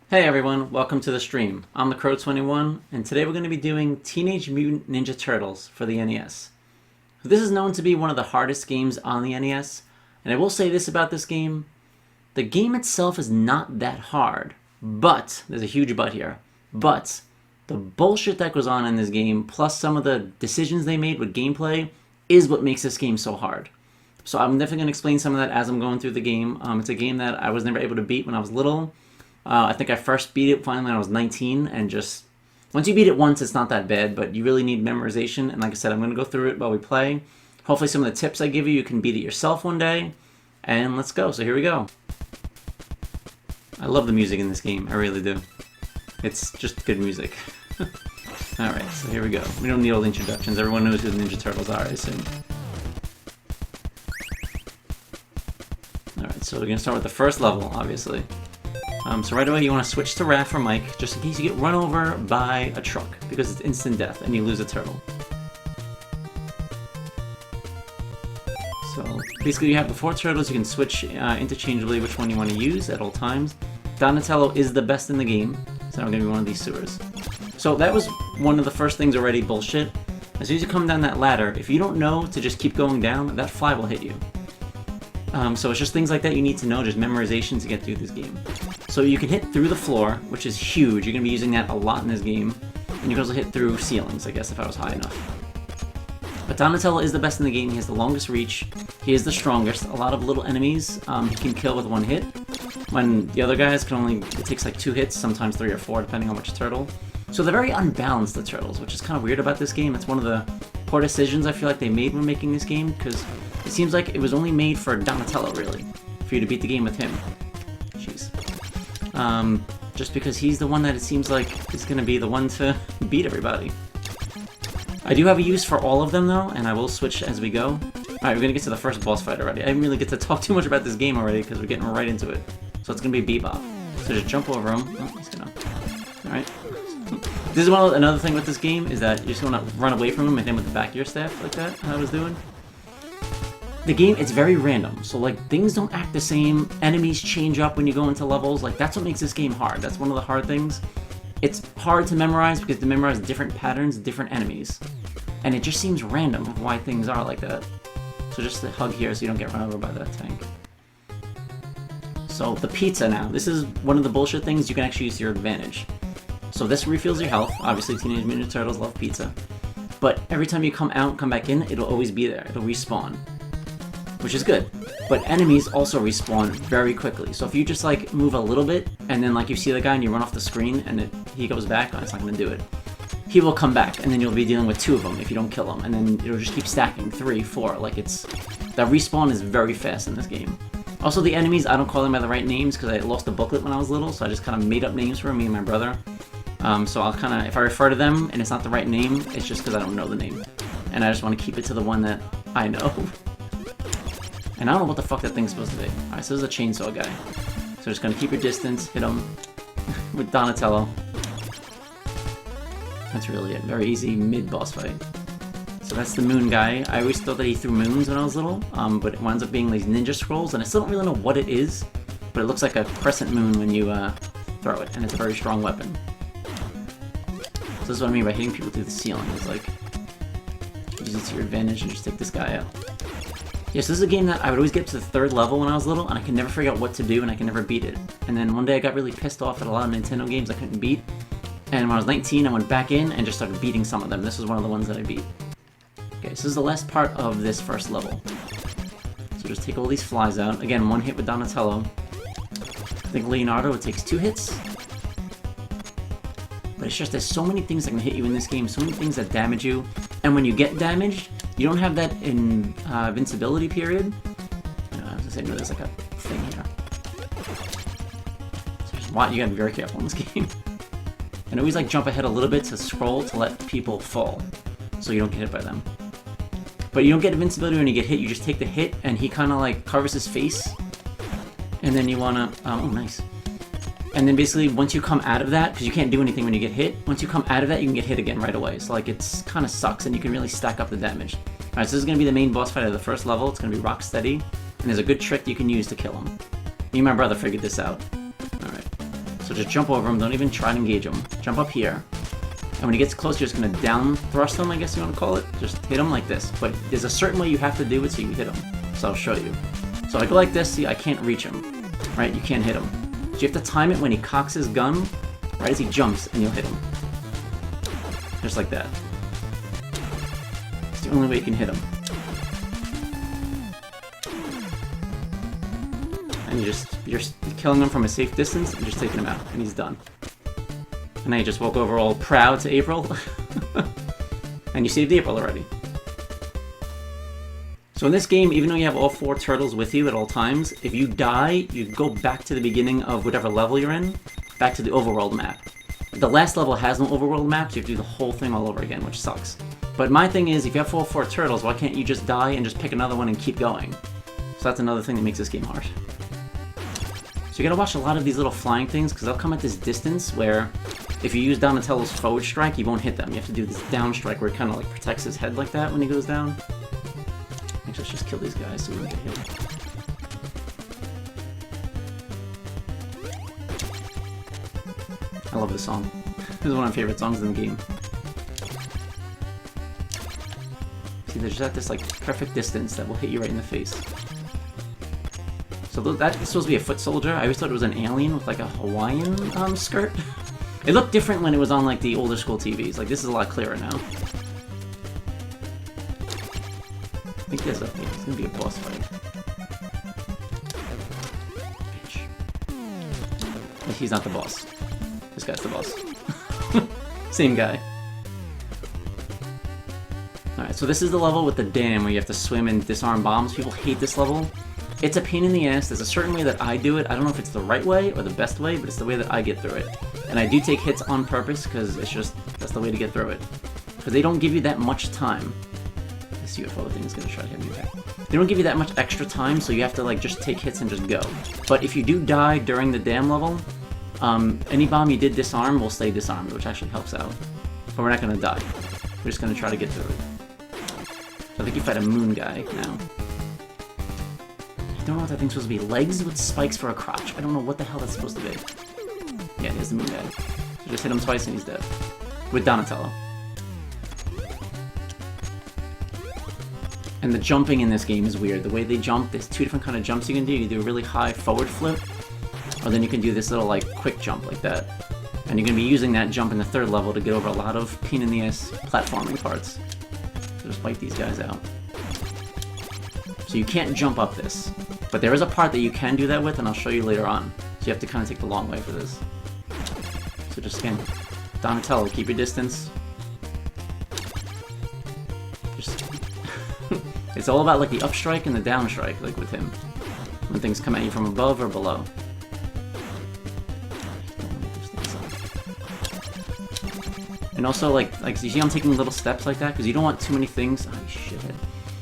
Hey everyone, welcome to the stream. I'm the Cr0w's, and today we're going to be doing Teenage Mutant Ninja Turtles for the NES. This is known to be one of the hardest games on the NES, and I will say this about this game. The game itself is not that hard, but, there's a huge but here, but the bullshit that goes on in this game, plus some of the decisions they made with gameplay, is what makes this game so hard. So I'm definitely going to explain some of that as I'm going through the game. It's a game that I was never able to beat when I was little. I think I first beat it finally when I was 19, and just once you beat it once, it's not that bad, but you really need memorization. And like I said, I'm going to go through it while we play. Hopefully some of the tips I give you, you can beat it yourself one day. And let's go. So here we go. I love the music in this game. I really do. It's just good music. Alright, so here we go. We don't need all the introductions. Everyone knows who the Ninja Turtles are, I assume. Alright, so we're going to start with the first level, obviously. So right away you want to switch to Raph or Mike, just in case you get run over by a truck, because it's instant death and you lose a turtle. So basically you have the 4 turtles, you can switch interchangeably which one you want to use at all times. Donatello is the best in the game, so I'm going to be one of these sewers. So that was one of the first things already bullshit. As soon as you come down that ladder, if you don't know to just keep going down, that fly will hit you. So it's just things like that you need to know, just memorization to get through this game. So you can hit through the floor, which is huge. You're going to be using that a lot in this game. And you can also hit through ceilings, I guess, if I was high enough. But Donatello is the best in the game. He has the longest reach. He is the strongest. A lot of little enemies he can kill with 1 hit. When the other guys can only, it takes like 2 hits, sometimes 3 or 4, depending on which turtle. So they're very unbalanced, the turtles, which is kind of weird about this game. It's one of the poor decisions I feel like they made when making this game, because it seems like it was only made for Donatello, really, for you to beat the game with him. Jeez. Just because he's the one that it seems like is going to be the one to beat everybody. I do have a use for all of them, though, and I will switch as we go. Alright, we're going to get to the first boss fight already. I didn't really get to talk too much about this game already, because we're getting right into it. So it's going to be Bebop. So just jump over him. Oh, he's gonna... Alright. This is another thing with this game, is that you just want to run away from him and hit him with the back of your staff, like that, I was doing. The game, it's very random, so like things don't act the same, enemies change up when you go into levels, like that's what makes this game hard. That's one of the hard things. It's hard to memorize because to memorize different patterns, different enemies. And it just seems random of why things are like that. So just a hug here so you don't get run over by that tank. So the pizza now, this is one of the bullshit things you can actually use to your advantage. So this refills your health, obviously Teenage Mutant Ninja Turtles love pizza. But every time you come out and come back in, it'll always be there, it'll respawn. Which is good, but enemies also respawn very quickly. So if you just like move a little bit, and then like you see the guy and you run off the screen, and he goes back, oh, it's not going to do it. He will come back, and then you'll be dealing with 2 of them if you don't kill him, and then it'll just keep stacking, 3, 4. Like that respawn is very fast in this game. Also the enemies, I don't call them by the right names because I lost the booklet when I was little, so I just kind of made up names for me and my brother. So I'll kind of, if I refer to them and it's not the right name, it's just because I don't know the name, and I just want to keep it to the one that I know. And I don't know what the fuck that thing's supposed to be. Alright, so this is a chainsaw guy. So just gonna keep your distance, hit him with Donatello. That's really it. Very easy mid-boss fight. So that's the moon guy. I always thought that he threw moons when I was little, but it winds up being these ninja scrolls, and I still don't really know what it is, but it looks like a crescent moon when you throw it, and it's a very strong weapon. So this is what I mean by hitting people through the ceiling. It's like, use it to your advantage and just take this guy out. Yeah, so this is a game that I would always get to the 3rd level when I was little, and I could never figure out what to do, and I could never beat it. And then one day I got really pissed off at a lot of Nintendo games I couldn't beat, and when I was 19 I went back in and just started beating some of them. This was one of the ones that I beat. Okay, so this is the last part of this first level. So just take all these flies out. Again, 1 hit with Donatello. I think Leonardo, it takes 2 hits. But it's just there's so many things that can hit you in this game, so many things that damage you, and when you get damaged, you don't have that invincibility period. I was gonna say, no, there's like a thing here. So just watch, you gotta be very careful in this game. And always like jump ahead a little bit to scroll to let people fall, so you don't get hit by them. But you don't get invincibility when you get hit, you just take the hit, and he kind of like covers his face. And then you wanna, oh nice. And then basically, once you come out of that, because you can't do anything when you get hit, once you come out of that, you can get hit again right away. So like, it's kind of sucks, and you can really stack up the damage. Alright, so this is going to be the main boss fight of the first level. It's going to be Rocksteady, and there's a good trick you can use to kill him. Me and my brother figured this out. Alright, So just jump over him, don't even try to engage him. Jump up here. And when he gets close, you're just gonna down thrust him, I guess you wanna call it. Just hit him like this. But there's a certain way you have to do it so you hit him. So I'll show you. So I go like this, see, I can't reach him. Right? You can't hit him. So you have to time it when he cocks his gun, right as he jumps, and you'll hit him. Just like that. It's the only way you can hit him. And you're just killing him from a safe distance and just taking him out, and he's done. And now you just walk over all proud to April. And you saved April already. So in this game, even though you have all 4 turtles with you at all times, if you die, you go back to the beginning of whatever level you're in, back to the overworld map. The last level has no overworld map, so you have to do the whole thing all over again, which sucks. But my thing is, if you have all 4 turtles, why can't you just die and just pick another one and keep going? So that's another thing that makes this game hard. So you gotta watch a lot of these little flying things, because they'll come at this distance where if you use Donatello's forward strike, you won't hit them. You have to do this down strike where it kind of like protects his head like that when he goes down. Actually, let's just kill these guys so we don't get hit. I love this song. This is one of my favorite songs in the game. See, they're just at this like perfect distance that will hit you right in the face. So that's supposed to be a foot soldier. I always thought it was an alien with like a Hawaiian skirt. It looked different when it was on like the older school TVs. Like this is a lot clearer now. I think there's gonna be a boss fight. Bitch. He's not the boss. This guy's the boss. Same guy. Alright, so this is the level with the dam where you have to swim and disarm bombs. People hate this level. It's a pain in the ass. There's a certain way that I do it. I don't know if it's the right way or the best way, but it's the way that I get through it. And I do take hits on purpose because it's just, that's the way to get through it. Because they don't give you that much time. This UFO thing is going to try to hit me back. They don't give you that much extra time, so you have to like just take hits and just go. But if you do die during the dam level, any bomb you did disarm will stay disarmed, which actually helps out. But we're not going to die. We're just going to try to get through it. So I think you fight a moon guy now. I don't know what that thing's supposed to be. Legs with spikes for a crotch. I don't know what the hell that's supposed to be. Yeah, here's the moon guy. So just hit him twice and he's dead. With Donatello. And the jumping in this game is weird. The way they jump, there's 2 different kind of jumps you can do. You can do a really high forward flip, or then you can do this little like quick jump like that. And you're going to be using that jump in the 3rd level to get over a lot of pain-in-the-ass platforming parts. So just wipe these guys out. So you can't jump up this. But there is a part that you can do that with, and I'll show you later on. So you have to kind of take the long way for this. So just again, Donatello, keep your distance. Just it's all about like the up strike and the down strike, like with him. When things come at you from above or below. And also like you see I'm taking little steps like that, because you don't want too many things. Oh, shit.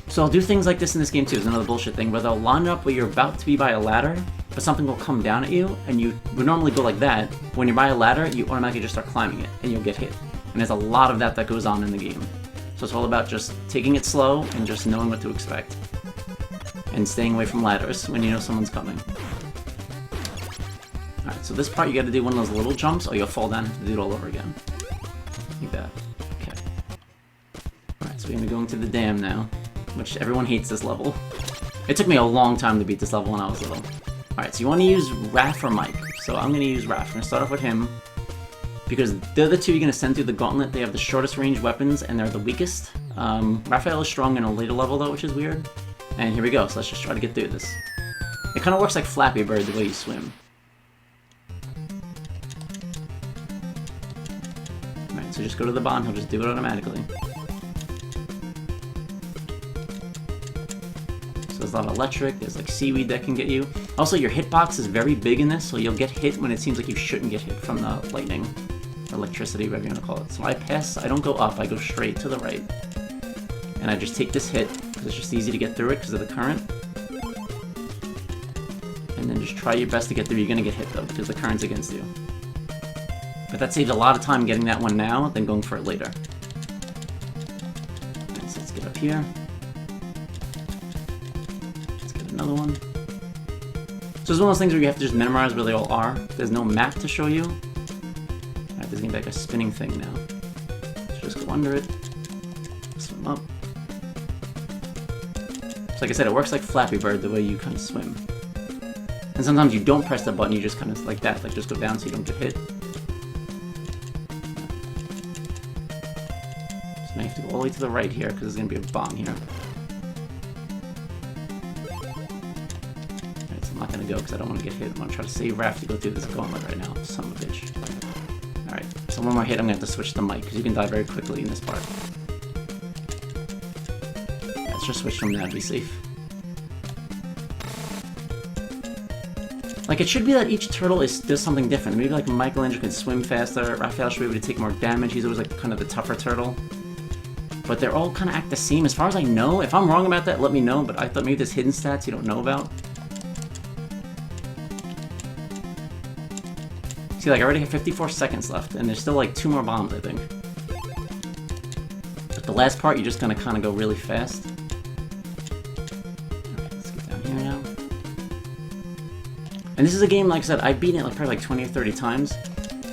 So I'll do things like this in this game too, is another bullshit thing, where they'll line up where you're about to be by a ladder, but something will come down at you, and you would normally go like that. When you're by a ladder, you automatically just start climbing it, and you'll get hit. And there's a lot of that goes on in the game. So it's all about just taking it slow, and just knowing what to expect. And staying away from ladders when you know someone's coming. Alright, so this part you gotta do one of those little jumps, or you'll fall down and have to do it all over again. Like that. Okay. Alright, so we're gonna go into the dam now. Which everyone hates this level. It took me a long time to beat this level when I was little. Alright, so you want to use Raph or Mike. So I'm going to use Raph. I'm going to start off with him. Because they're the 2 you're going to send through the gauntlet. They have the shortest range weapons, and they're the weakest. Raphael is strong in a later level though, which is weird. And here we go, so let's just try to get through this. It kind of works like Flappy Bird the way you swim. Alright, so just go to the bomb, he'll just do it automatically. There's a lot of electric, there's like seaweed that can get you. Also, your hitbox is very big in this, so you'll get hit when it seems like you shouldn't get hit from the lightning. Electricity, whatever you want to call it. So I pass, I don't go up, I go straight to the right. And I just take this hit, because it's just easy to get through it because of the current. And then just try your best to get through. You're going to get hit though, because the current's against you. But that saves a lot of time getting that one now than going for it later. Alright, so let's get up here. Another one. So it's one of those things where you have to just memorize where they all are. There's no map to show you. Alright, there's gonna be like a spinning thing now. So just go under it. Swim up. So like I said, it works like Flappy Bird the way you kind of swim. And sometimes you don't press the button, you just kind of like that, like just go down so you don't get hit. So now you have to go all the way to the right here, because there's going to be a bomb here. Alright, so I'm not going to go because I don't want to get hit. I'm going to try to save Raph to go through this gauntlet right now. Son of a bitch. Alright, so one more hit, I'm going to have to switch the mic, because you can die very quickly in this part. Let's just switch from that to be safe. Like, it should be that each turtle does something different. Maybe, like, Michelangelo can swim faster, Raphael should be able to take more damage, he's always, like, kind of the tougher turtle. But they're all kind of act the same, as far as I know. If I'm wrong about that, let me know, but I thought maybe there's hidden stats you don't know about. See, like, I already have 54 seconds left, and there's still, like, 2 more bombs, I think. But the last part, you're just gonna kind of go really fast. And this is a game, like I said, I've beaten it like probably like 20 or 30 times,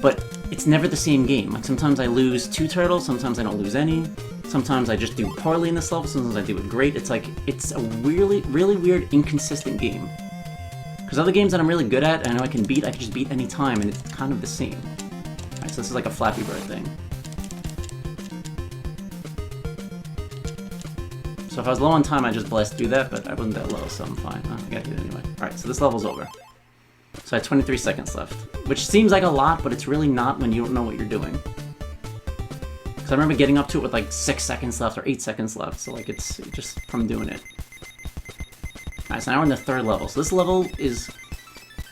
but it's never the same game. Like, sometimes I lose 2 turtles, sometimes I don't lose any, sometimes I just do poorly in this level, sometimes I do it great. It's like, it's a really, really weird, inconsistent game. Because other games that I'm really good at, and I know I can just beat any time, and it's kind of the same. Alright, so this is like a Flappy Bird thing. So if I was low on time, I'd just blast through that, but I wasn't that low, so I'm fine. Oh, I gotta do it anyway. Alright, so this level's over. So I have 23 seconds left, which seems like a lot, but it's really not when you don't know what you're doing. Because I remember getting up to it with like 6 seconds left or 8 seconds left, so like it's just from doing it. Alright, so now we're in the 3rd level. So this level is...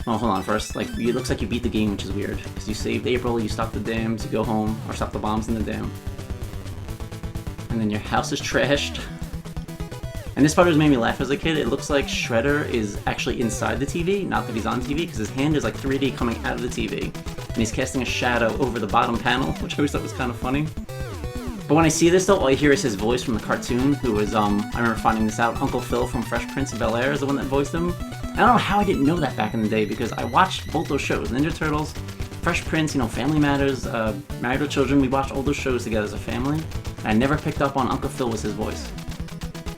Oh, hold on, first, like, it looks like you beat the game, which is weird. Because you saved April, you stopped the dams, you go home, or stop the bombs in the dam. And then your house is trashed. And this part always made me laugh as a kid. It looks like Shredder is actually inside the TV, not that he's on TV, because his hand is like 3D coming out of the TV. And he's casting a shadow over the bottom panel, which I always thought was kind of funny. But when I see this though, all I hear is his voice from the cartoon, who was, I remember finding this out, Uncle Phil from Fresh Prince of Bel-Air is the one that voiced him. And I don't know how I didn't know that back in the day, because I watched both those shows, Ninja Turtles, Fresh Prince, you know, Family Matters, Married with Children. We watched all those shows together as a family. And I never picked up on Uncle Phil was his voice.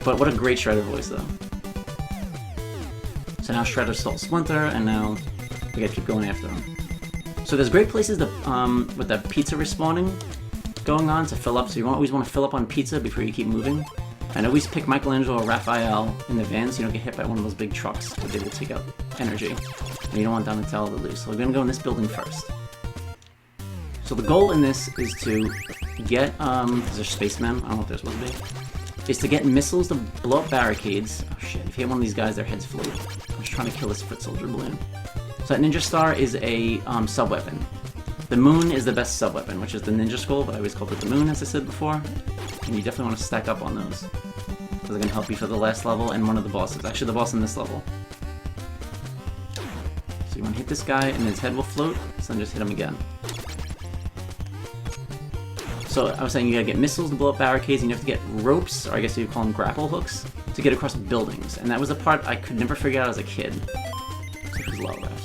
But what a great Shredder voice, though. So now Shredder stole Splinter, and now we gotta keep going after him. So there's great places to, with the pizza respawning going on to fill up, so you always want to fill up on pizza before you keep moving. And always pick Michelangelo or Raphael in the van so you don't get hit by one of those big trucks, because they will take out energy. And you don't want Donatello to lose. So we're gonna go in this building first. So the goal in this is to get, is there spacemen? I don't know if there's supposed to be. Is to get missiles to blow up barricades. Oh shit, if you hit one of these guys, their heads float. I'm just trying to kill this foot soldier balloon. So that Ninja Star is a sub-weapon. The moon is the best sub-weapon, which is the Ninja Skull, but I always called it the moon, as I said before. And you definitely want to stack up on those. Because they're going to help you for the last level and one of the bosses. Actually, the boss in this level. So you want to hit this guy, and his head will float, so then just hit him again. So I was saying you gotta get missiles to blow up barricades, and you have to get ropes, or I guess you call them grapple hooks, to get across buildings. And that was the part I could never figure out as a kid.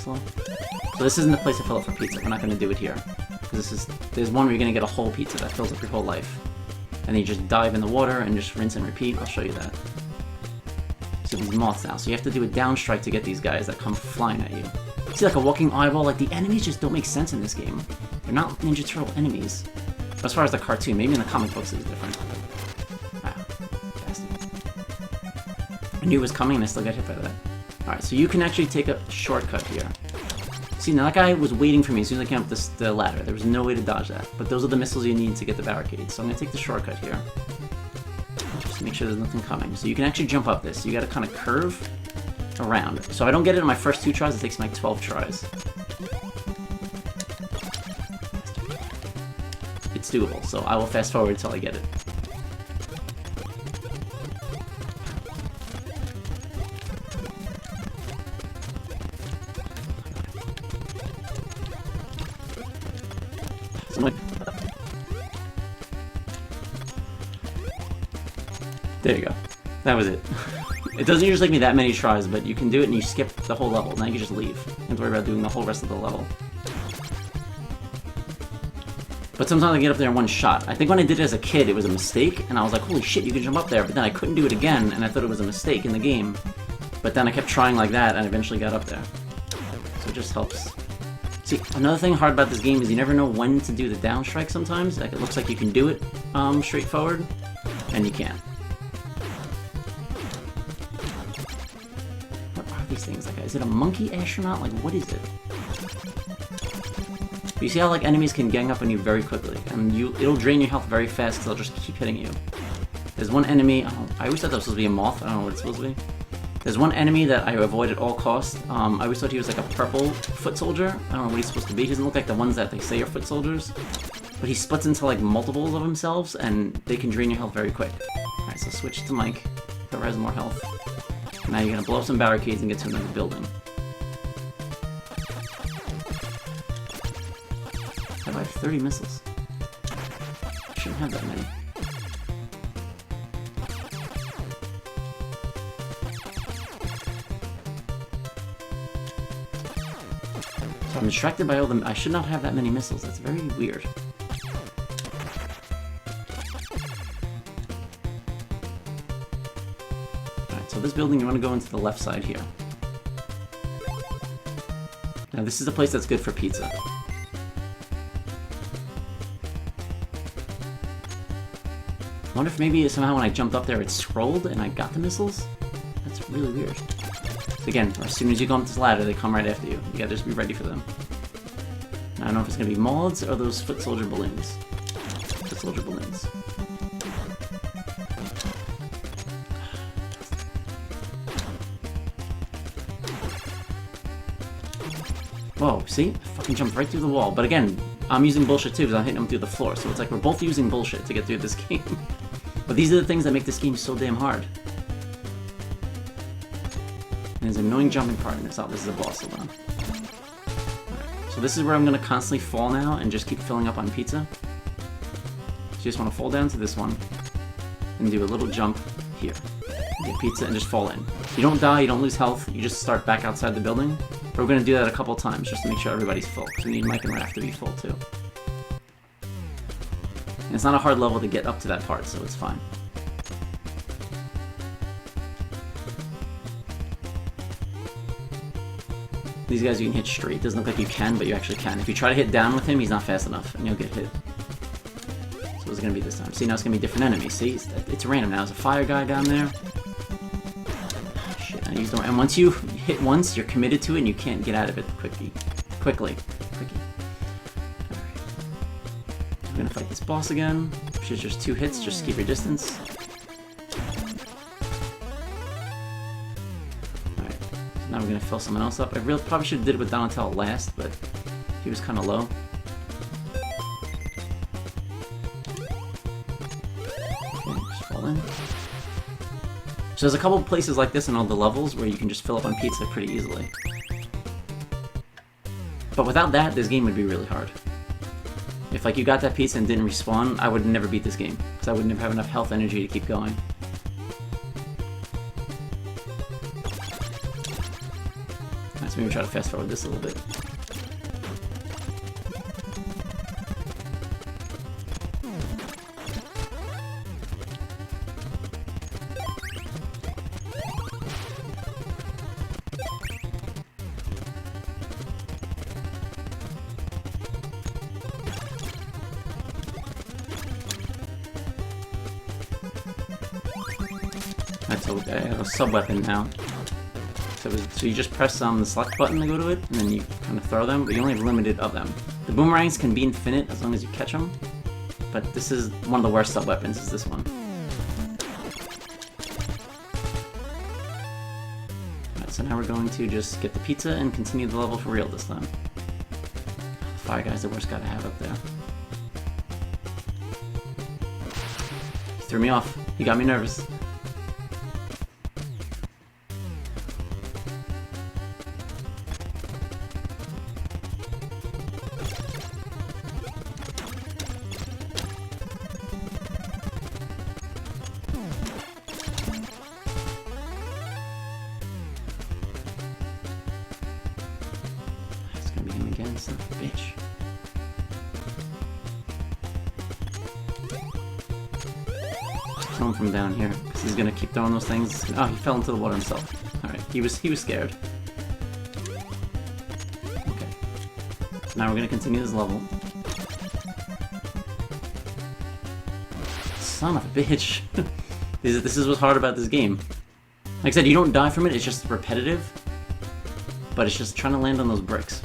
So this isn't the place to fill up for pizza. We're not gonna do it here. Because there's one where you're gonna get a whole pizza that fills up your whole life. And then you just dive in the water and just rinse and repeat. I'll show you that. So these moths now. So you have to do a down strike to get these guys that come flying at you. See, like a walking eyeball, like the enemies just don't make sense in this game. They're not Ninja Turtle enemies. As far as the cartoon, maybe in the comic books it's different. Wow, bastard. I knew it was coming and I still got hit by that. Alright, so you can actually take a shortcut here. See, now that guy was waiting for me as soon as I came up the ladder. There was no way to dodge that. But those are the missiles you need to get the barricades. So I'm going to take the shortcut here. Just to make sure there's nothing coming. So you can actually jump up this. You got to kind of curve around. So I don't get it in my first 2 tries, it takes me like 12 tries. It's doable, so I will fast forward until I get it. There you go. That was it. It doesn't usually take me that many tries, but you can do it and you skip the whole level. Now you can just leave. You don't have to worry about doing the whole rest of the level. But sometimes I get up there in one shot. I think when I did it as a kid, it was a mistake, and I was like, holy shit, you can jump up there, but then I couldn't do it again, and I thought it was a mistake in the game. But then I kept trying like that, and I eventually got up there. So it just helps. See, another thing hard about this game is you never know when to do the down strike sometimes. Like, it looks like you can do it straightforward, and you can't. What are these things? Like, is it a monkey astronaut? Like, what is it? But you see how, like, enemies can gang up on you very quickly, and it'll drain your health very fast because they'll just keep hitting you. There's one enemy, I always thought that was supposed to be a moth, I don't know what it's supposed to be. There's one enemy that I avoid at all costs. I always thought he was like a purple foot soldier. I don't know what he's supposed to be. He doesn't look like the ones that they say are foot soldiers. But he splits into like multiples of themselves, and they can drain your health very quick. Alright, so switch to Mike. Whoever has more health. Now you're gonna blow up some barricades and get to another building. How do I have 30 missiles? I shouldn't have that many. So I'm distracted by all them. I should not have that many missiles. That's very weird. Alright, so this building, you want to go into the left side here. Now this is the place that's good for pizza. I wonder if maybe somehow when I jumped up there it scrolled and I got the missiles? That's really weird. So again, as soon as you go up this ladder, they come right after you. You gotta just be ready for them. Now, I don't know if it's gonna be moths or those foot soldier balloons. Foot soldier balloons. Whoa, see? I fucking jumped right through the wall. But again, I'm using bullshit too because I'm hitting them through the floor. So it's like we're both using bullshit to get through this game. But these are the things that make this game so damn hard. And there's an annoying jumping part in this. Oh, this is a boss alone. Right. So this is where I'm going to constantly fall now and just keep filling up on pizza. So you just want to fall down to this one and do a little jump here. Get pizza and just fall in. You don't die, you don't lose health, you just start back outside the building. But we're going to do that a couple times just to make sure everybody's full. Because we need Mike and Raph to be full too. And it's not a hard level to get up to that part, so it's fine. These guys you can hit straight. It doesn't look like you can, but you actually can. If you try to hit down with him, he's not fast enough, and you'll get hit. So what's it going to be this time? See, now it's going to be different enemies. See, it's random now. There's a fire guy down there. Shit, I used the... And once you hit once, you're committed to it, and you can't get out of it quickly. Alright. We're going to fight this boss again. Which is just 2 hits. Just keep your distance. Now we're gonna fill someone else up. I probably should have did it with Donatello last, but he was kind of low. Okay, just fall in. So there's a couple places like this in all the levels where you can just fill up on pizza pretty easily. But without that, this game would be really hard. If like you got that pizza and didn't respawn, I would never beat this game because I would never have enough health energy to keep going. So maybe try to fast forward this a little bit. Alright, so I have a sub-weapon now. So you just press the select button to go to it, and then you kind of throw them, but you only have limited of them. The boomerangs can be infinite as long as you catch them, but this is one of the worst sub-weapons, is this one. Alright, so now we're going to just get the pizza and continue the level for real this time. The fire guy's the worst guy to have up there. He threw me off. He got me nervous. kill him from down here, because he's gonna keep throwing those things. Oh, he fell into the water himself. Alright, he was scared. Okay. So now we're gonna continue this level. Son of a bitch. This is what's hard about this game. Like I said, you don't die from it, it's just repetitive. But it's just trying to land on those bricks.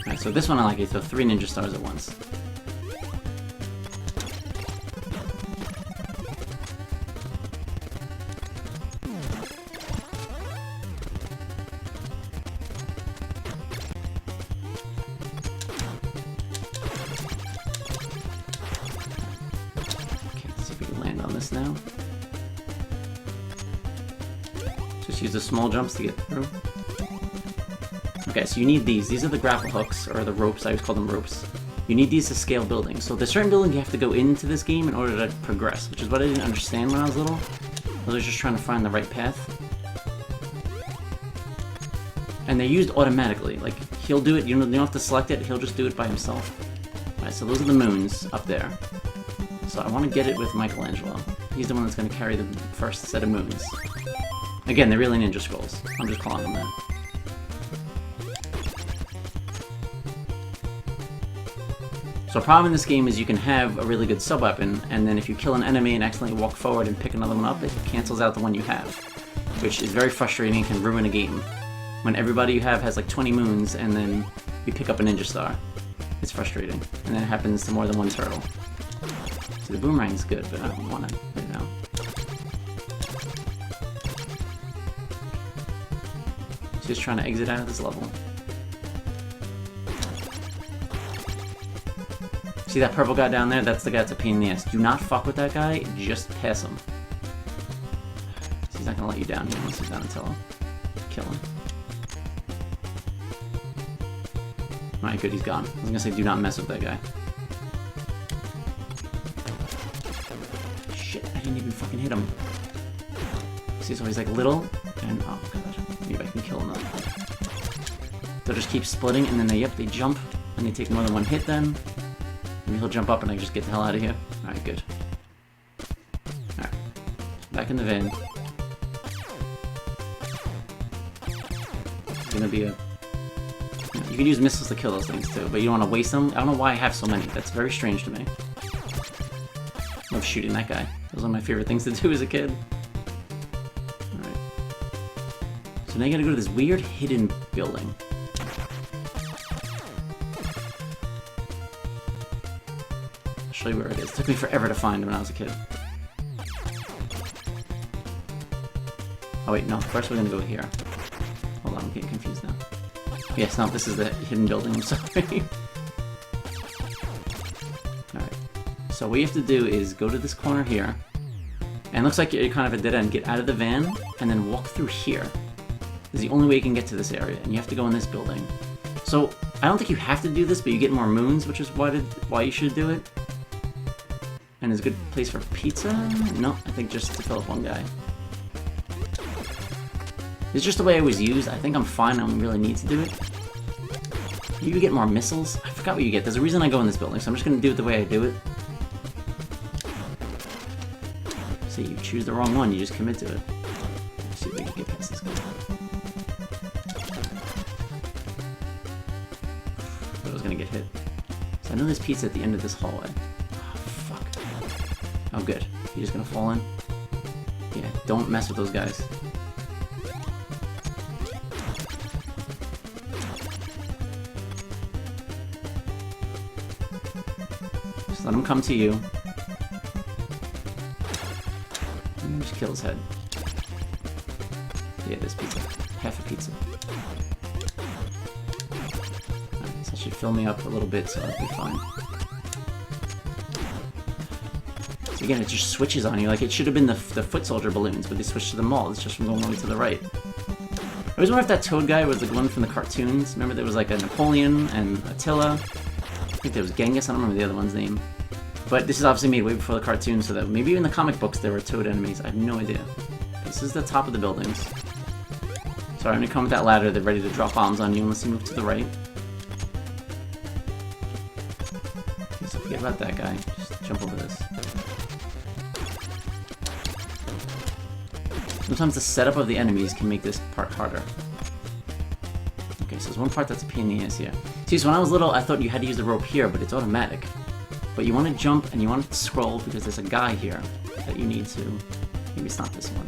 Alright, so this one I like, you throw 3 ninja stars at once. Now. Just use the small jumps to get through. Okay, so you need these. These are the grapple hooks, or the ropes. I always call them ropes. You need these to scale buildings. So there's certain buildings you have to go into this game in order to progress, which is what I didn't understand when I was little. I was just trying to find the right path. And they're used automatically. Like, he'll do it, you don't have to select it, he'll just do it by himself. Alright, so those are the moons up there. So I want to get it with Michelangelo. He's the one that's going to carry the first set of moons. Again, they're really ninja scrolls. I'm just calling them that. So a problem in this game is you can have a really good sub-weapon, and then if you kill an enemy and accidentally walk forward and pick another one up, it cancels out the one you have. Which is very frustrating and can ruin a game. When everybody you have has like 20 moons, and then you pick up a ninja star. It's frustrating. And then it happens to more than one turtle. The boomerang is good, but I don't want to put it out. Just trying to exit out of this level. See that purple guy down there? That's the guy that's a pain in the ass. Do not fuck with that guy, just pass him. So he's not gonna let you down here unless he's Donatello. Kill him. Alright, good, he's gone. I was gonna say do not mess with that guy. I didn't even fucking hit him. See, so he's like little, and oh god, maybe I can kill him. They'll just keep splitting, and then they jump, and they take more than one hit then. Maybe he'll jump up and I just get the hell out of here. Alright, good. Alright. Back in the van. It's gonna be a... You can use missiles to kill those things too, but you don't want to waste them. I don't know why I have so many. That's very strange to me. Love shooting that guy. That was one of my favorite things to do as a kid. Alright. So now you gotta go to this weird hidden building. I'll show you where it is. It took me forever to find when I was a kid. Oh wait, no. First we're gonna go here. Hold on, I'm getting confused now. Yes, no, this is the hidden building, I'm sorry. Alright. So what you have to do is go to this corner here, and it looks like you're kind of a dead end. Get out of the van, and then walk through here. This is the only way you can get to this area, and you have to go in this building. So, I don't think you have to do this, but you get more moons, which is why you should do it. And it's a good place for pizza? No, I think just to fill up one guy. It's just the way I was used. I think I'm fine, I don't really need to do it. You get more missiles? I forgot what you get. There's a reason I go in this building, so I'm just gonna do it the way I do it. See, you choose the wrong one, you just commit to it. Let's see if we can get past this guy. I was gonna get hit. So I know there's pizza at the end of this hallway. Oh, fuck. Oh, good. You're just gonna fall in? Yeah, don't mess with those guys. Just let him come to you. And just kill his head. Yeah, this pizza. Half a pizza. Alright, so that should fill me up a little bit, so I'll be fine. So again, it just switches on you. Like, it should have been the foot soldier balloons, but they switched to them all. It's just from going all the way to the right. I always wonder if that Toad guy was the one from the cartoons. Remember there was like a Napoleon and Attila. I think there was Genghis. I don't remember the other one's name. But this is obviously made way before the cartoon, so that maybe in the comic books there were Toad enemies. I have no idea. This is the top of the buildings. Sorry, when you come with that ladder, they're ready to drop bombs on you unless you move to the right. Okay, so forget about that guy. Just jump over this. Sometimes the setup of the enemies can make this part harder. Okay, so there's one part that's a pain in the ass here. See, so when I was little, I thought you had to use the rope here, but it's automatic. But you want to jump and you want to scroll because there's a guy here that you need to... Maybe it's not this one.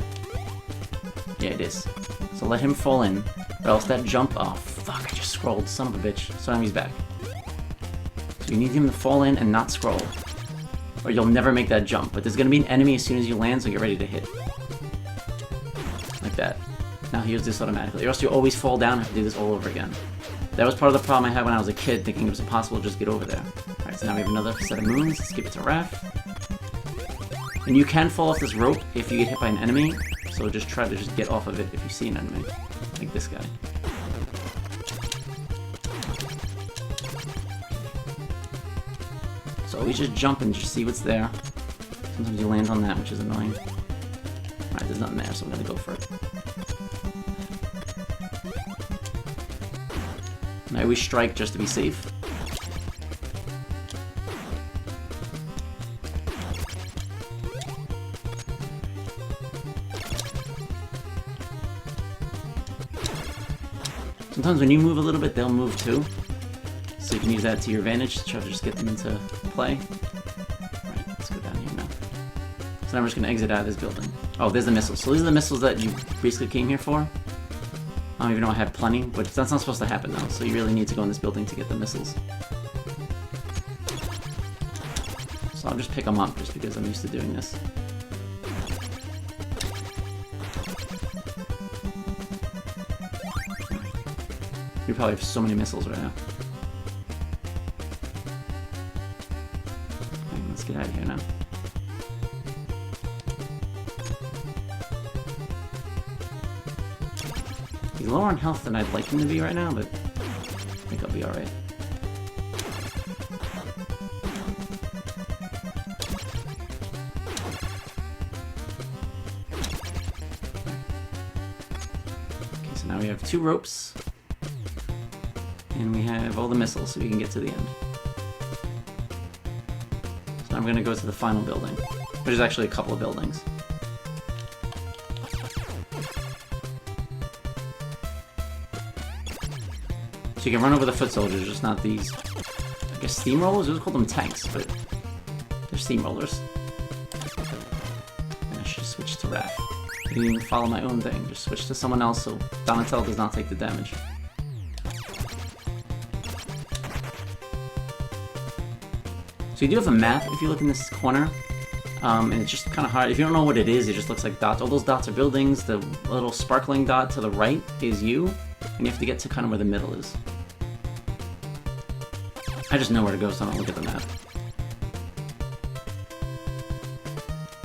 Yeah, it is. So let him fall in, or else that jump... Oh, fuck, I just scrolled, son of a bitch. So now he's back. So you need him to fall in and not scroll. Or you'll never make that jump. But there's going to be an enemy as soon as you land, so get ready to hit. Like that. Now he does this automatically. Or else you always fall down and have to do this all over again. That was part of the problem I had when I was a kid, thinking it was impossible to just get over there. Alright, so now we have another set of moons. Let's give it to Raph. And you can fall off this rope if you get hit by an enemy, so just try to just get off of it if you see an enemy. Like this guy. So always just jump and just see what's there. Sometimes you land on that, which is annoying. Alright, there's nothing there, so I'm gonna go for it. And I always strike just to be safe. Sometimes when you move a little bit, they'll move too. So you can use that to your advantage to try to just get them into play. Alright, let's go down here now. So now we're just going to exit out of this building. Oh, there's the missiles. So these are the missiles that you basically came here for. I don't even know I have plenty, but that's not supposed to happen though. So you really need to go in this building to get the missiles. So I'll just pick them up just because I'm used to doing this. You probably have so many missiles right now. Okay, let's get out of here now. He's lower on health than I'd like him to be right now, but I think I'll be alright. Okay, so now we have 2 ropes. And we have all the missiles, so we can get to the end. So I'm gonna go to the final building, which is actually a couple of buildings. So you can run over the foot soldiers, just not these, I guess, steamrollers? We call them tanks, but they're steamrollers. And I should switch to Raph. I didn't even follow my own thing, just switch to someone else so Donatello does not take the damage. So you do have a map if you look in this corner, and it's just kind of hard. If you don't know what it is, it just looks like dots. All those dots are buildings. The little sparkling dot to the right is you, and you have to get to kind of where the middle is. I just know where to go, so I don't look at the map.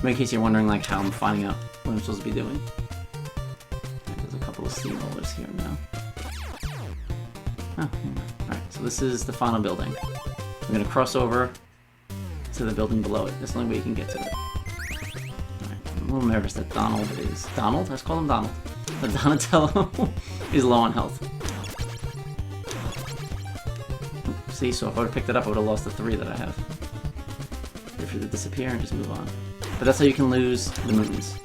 In case you're wondering like how I'm finding out what I'm supposed to be doing. Right, there's a couple of steamrollers here now. Oh, alright, so this is the final building. I'm gonna cross over to the building below it. That's the only way you can get to it. Alright, I'm a little nervous that Donald is... Donald? Let's call him Donald. That Donatello is low on health. See, so if I would have picked it up, I would have lost the 3 that I have. Wait for it to disappear and just move on. But that's how you can lose the moons.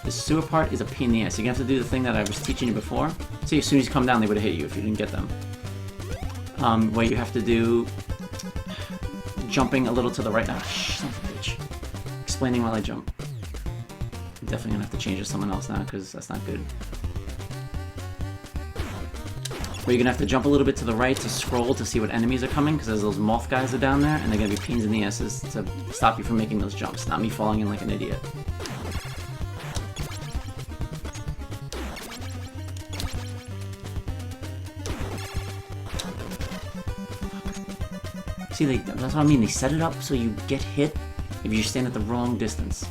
This sewer part is a pain in the ass. You're gonna have to do the thing that I was teaching you before. See, as soon as you come down, they would have hit you if you didn't get them. What you have to do... Jumping a little to the right. Ah, son of a bitch. Explaining while I jump. I'm definitely gonna have to change to someone else now, because that's not good. Where you're gonna have to jump a little bit to the right to scroll to see what enemies are coming, because there's those moth guys are down there, and they're gonna be pains in the asses to stop you from making those jumps, not me falling in like an idiot. See, that's what I mean, they set it up so you get hit if you stand at the wrong distance.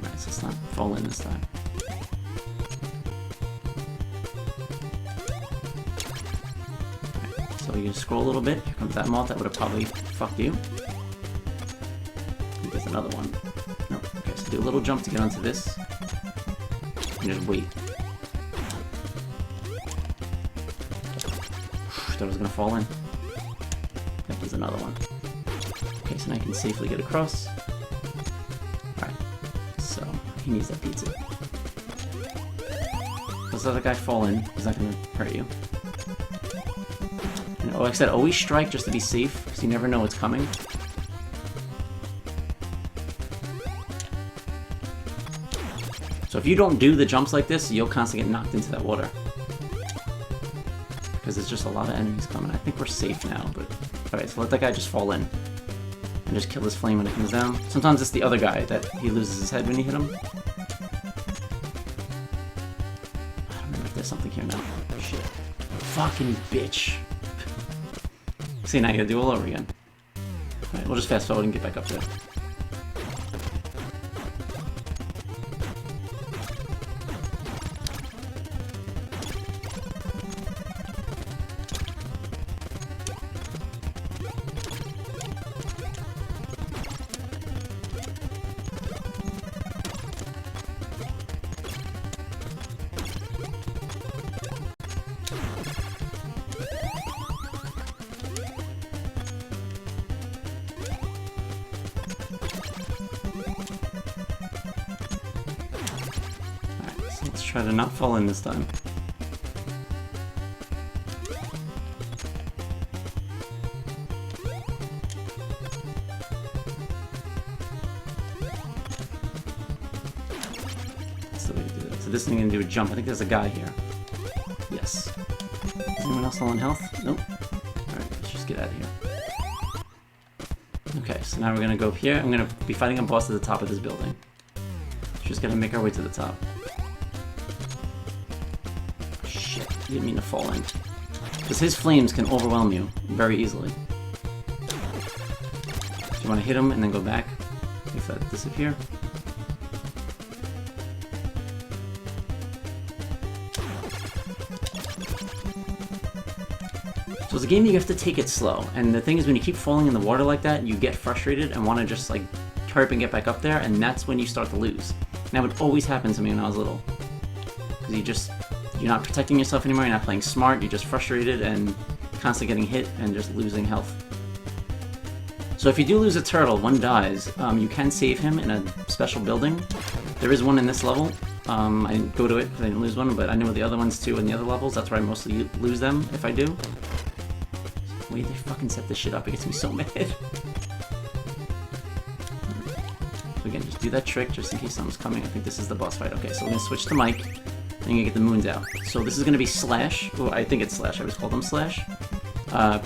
Alright, so let's not fall in this time. So you scroll a little bit. Here comes that moth that would have probably fucked you. There's another one. No. Okay, so do a little jump to get onto this. And just wait. Thought it was gonna fall in. Yep, there's another one. Okay, so now I can safely get across. Alright. So, he needs that pizza. Let's let the guy fall in. He's not gonna hurt you. And, like I said, always strike just to be safe, because you never know what's coming. So if you don't do the jumps like this, you'll constantly get knocked into that water. Because there's just a lot of enemies coming. I think we're safe now, but... Alright, so let that guy just fall in. And just kill this flame when it comes down. Sometimes it's the other guy that he loses his head when you hit him. I don't remember if there's something here now. Oh, shit. Fucking bitch. See, now you gotta do all over again. Alright, we'll just fast forward and get back up there. Let's try to not fall in this time. That's the way to do it. So this thing is gonna do a jump. I think there's a guy here. Yes. Is anyone else low on health? Nope. Alright, let's just get out of here. Okay, so now we're gonna go up here. I'm gonna be fighting a boss at the top of this building. Just gonna make our way to the top. Didn't mean to fall in. Because his flames can overwhelm you very easily. So you want to hit him and then go back. If that disappear. So it's a game you have to take it slow. And the thing is, when you keep falling in the water like that, you get frustrated and want to just like hurry up and get back up there, and that's when you start to lose. And that would always happen to me when I was little. Because you're not protecting yourself anymore, you're not playing smart, you're just frustrated and constantly getting hit and just losing health. So if you do lose a turtle, one dies, you can save him in a special building. There is one in this level. I didn't go to it because I didn't lose one, but I know the other ones too in the other levels. That's where I mostly lose them, if I do. The way they fucking set this shit up, it gets me so mad. So again, just do that trick just in case someone's coming. I think this is the boss fight. Okay, so we're gonna switch to Mike. And you get the moons out. So this is going to be Slash. Oh, I think it's Slash. I always called him Slash.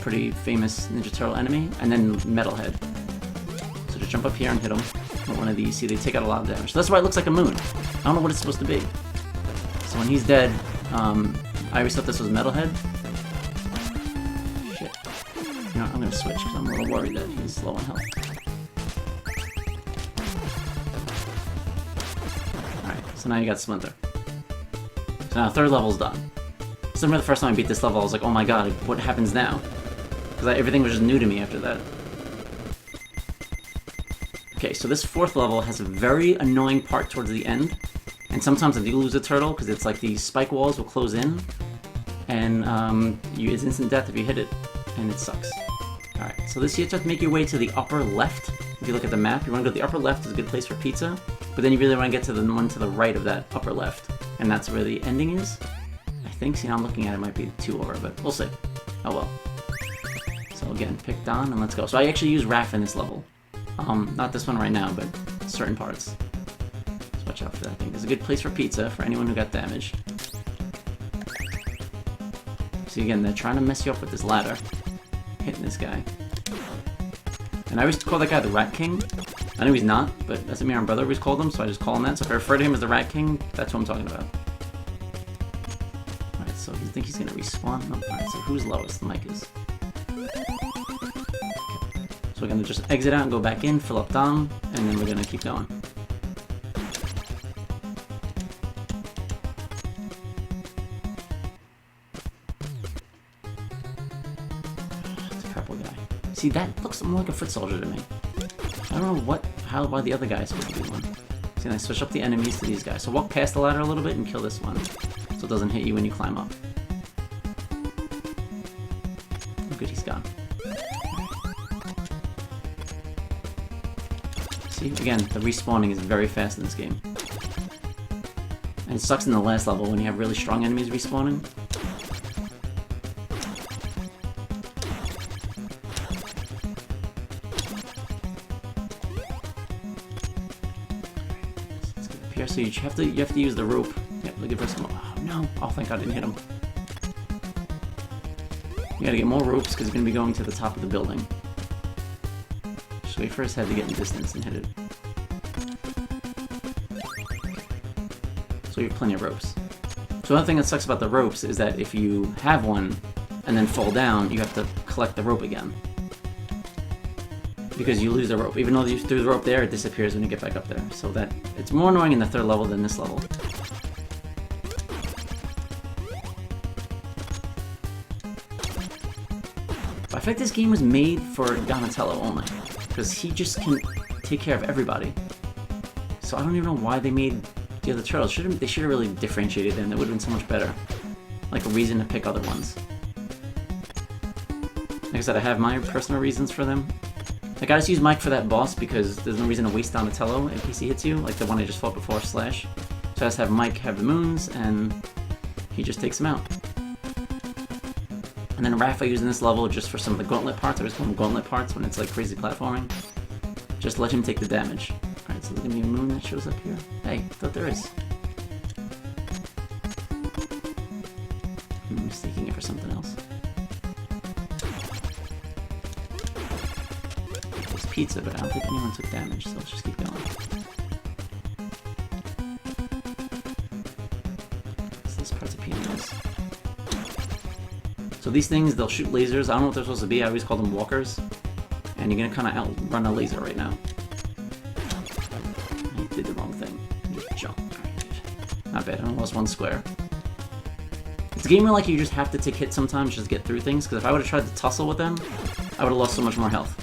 Pretty famous Ninja Turtle enemy. And then Metalhead. So just jump up here and hit him with one of these. See, they take out a lot of damage. So that's why it looks like a moon. I don't know what it's supposed to be. So when he's dead, I always thought this was Metalhead. Shit. You know, I'm going to switch because I'm a little worried that he's low on health. Alright, so now you got Splinter. So now third level's done. So I remember the first time I beat this level, I was like, oh my god, what happens now? Because everything was just new to me after that. Okay, so this fourth level has a very annoying part towards the end. And sometimes I do lose a turtle, because it's like these spike walls will close in. And it's instant death if you hit it. And it sucks. Alright, so this you have to make your way to the upper left. If you look at the map, you want to go to the upper left is a good place for pizza. But then you really want to get to the one to the right of that upper left. And that's where the ending is. I think, see, now I'm looking at it, it might be 2 over, but we'll see. Oh well. So again, pick Don and let's go. So I actually use Raph in this level. Not this one right now, but certain parts. Let's watch out for that thing. It's a good place for pizza for anyone who got damaged. See, again, they're trying to mess you up with this ladder. Hitting this guy. And I always call that guy the Rat King. I know he's not, but that's what me and my brother always called him, so I just call him that. So if I refer to him as the Rat King, that's what I'm talking about. Alright, so you think he's gonna respawn? No. Alright, so who's lowest? Mike is. Okay. So we're gonna just exit out and go back in, fill up Dom, and then we're gonna keep going. purple guy. See, that looks more like a foot soldier to me. I don't know why the other guy is supposed to be one. See, I switch up the enemies to these guys. So walk past the ladder a little bit and kill this one, so it doesn't hit you when you climb up. Oh, good, he's gone. See, again, the respawning is very fast in this game. And it sucks in the last level when you have really strong enemies respawning. Let's get up here. So you have to use the rope. Yep, looking for some. Oh no! Oh, thank God I didn't hit him. You gotta get more ropes because he's gonna be going to the top of the building. Just wait for his head to get in distance and hit it. So you have plenty of ropes. So another thing that sucks about the ropes is that if you have one and then fall down, you have to collect the rope again. Because you lose the rope. Even though you threw the rope there, it disappears when you get back up there. So that it's more annoying in the third level than this level. I feel like this game was made for Donatello only. Because he just can take care of everybody. So I don't even know why they made the other turtles. They should have really differentiated them. That would have been so much better. Like a reason to pick other ones. Like I said, I have my personal reasons for them. Like, I just use Mike for that boss because there's no reason to waste Donatello in case he hits you, like the one I just fought before, Slash. So I just have Mike have the moons, and he just takes them out. And then Raph I use in this level just for some of the gauntlet parts. I always call them gauntlet parts when it's like crazy platforming. Just let him take the damage. Alright, so there's gonna be a moon that shows up here. Hey, I thought there is. I'm mistaking it for something else. There's pizza, but I don't think anyone took damage, so let's just keep going. So this part's a pain in the ass. So these things, they'll shoot lasers. I don't know what they're supposed to be. I always call them walkers. And you're gonna kind of outrun a laser right now. I did the wrong thing. Just jump. Alright. Not bad. I only lost one square. It's a game where like you just have to take hits sometimes just to get through things. Because if I would have tried to tussle with them, I would have lost so much more health.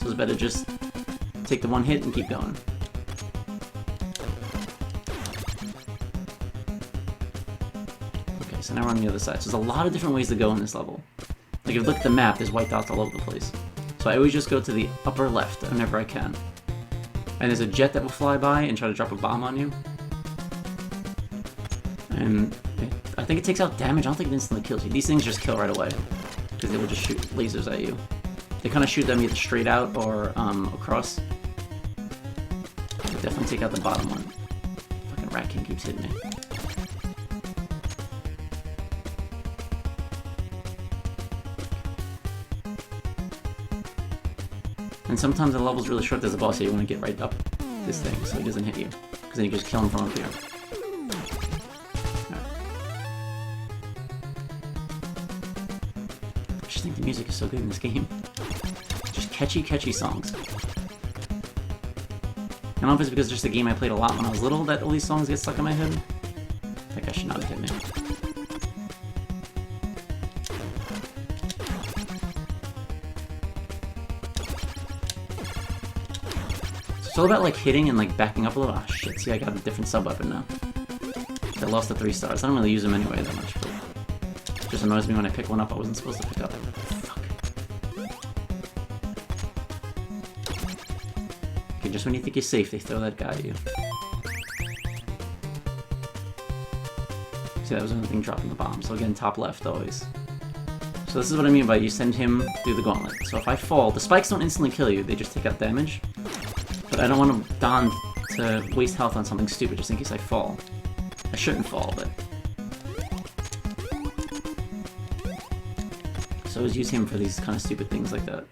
So it's better just take the one hit and keep going. Okay, so now we're on the other side. So there's a lot of different ways to go in this level. Like if you look at the map, there's white dots all over the place. So I always just go to the upper left whenever I can. And there's a jet that will fly by and try to drop a bomb on you. And I think it takes out damage. I don't think it instantly kills you. These things just kill right away. Because they will just shoot lasers at you. They kind of shoot them either straight out or across. They definitely take out the bottom one. Fucking Rat King keeps hitting me. And sometimes the level's really short. There's a boss here. You want to get right up this thing so he doesn't hit you. Because then you just kill him from up here. Right. I just think the music is so good in this game. Just catchy songs. I don't know if it's because it's just a game I played a lot when I was little that all these songs get stuck in my head. That guy should not have hit me. It's all about like hitting and like backing up a little. Ah, shit, see I got a different sub-weapon now. I lost the 3 stars. I don't really use them anyway that much, but it just annoys me when I pick one up I wasn't supposed to pick up. Fuck. Okay, just when you think you're safe, they throw that guy at you. See, that was the only thing dropping the bomb, so again, top left always. So this is what I mean by you send him through the gauntlet. So if I fall, the spikes don't instantly kill you, they just take out damage. But I don't want Don to waste health on something stupid just in case I fall. I shouldn't fall, but... So I always use him for these kind of stupid things like that.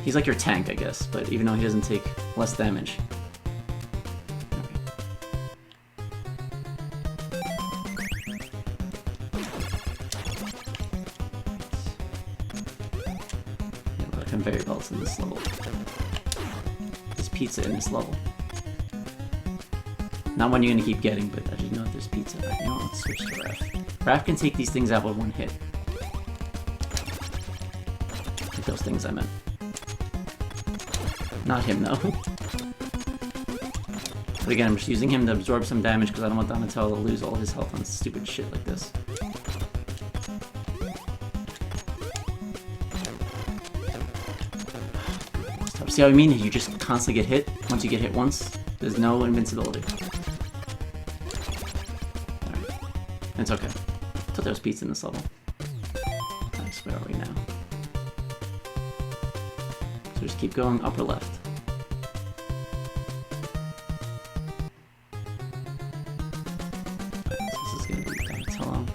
He's like your tank, I guess, but even though he doesn't take less damage. Yeah, a lot of conveyor belts in this level. There's pizza in this level. Not one you're gonna keep getting, but I didn't know if there's pizza. You know what, let's switch to Raph. Raph can take these things out with one hit. those things I meant. Not him, though. But again, I'm just using him to absorb some damage because I don't want Donatello to lose all his health on stupid shit like this. See how I mean? You just constantly get hit. Once you get hit once, there's no invincibility. Alright. It's okay. I thought there was pizza in this level. Nice, where are we now? So just keep going upper left. Right, so this is gonna be Donatello.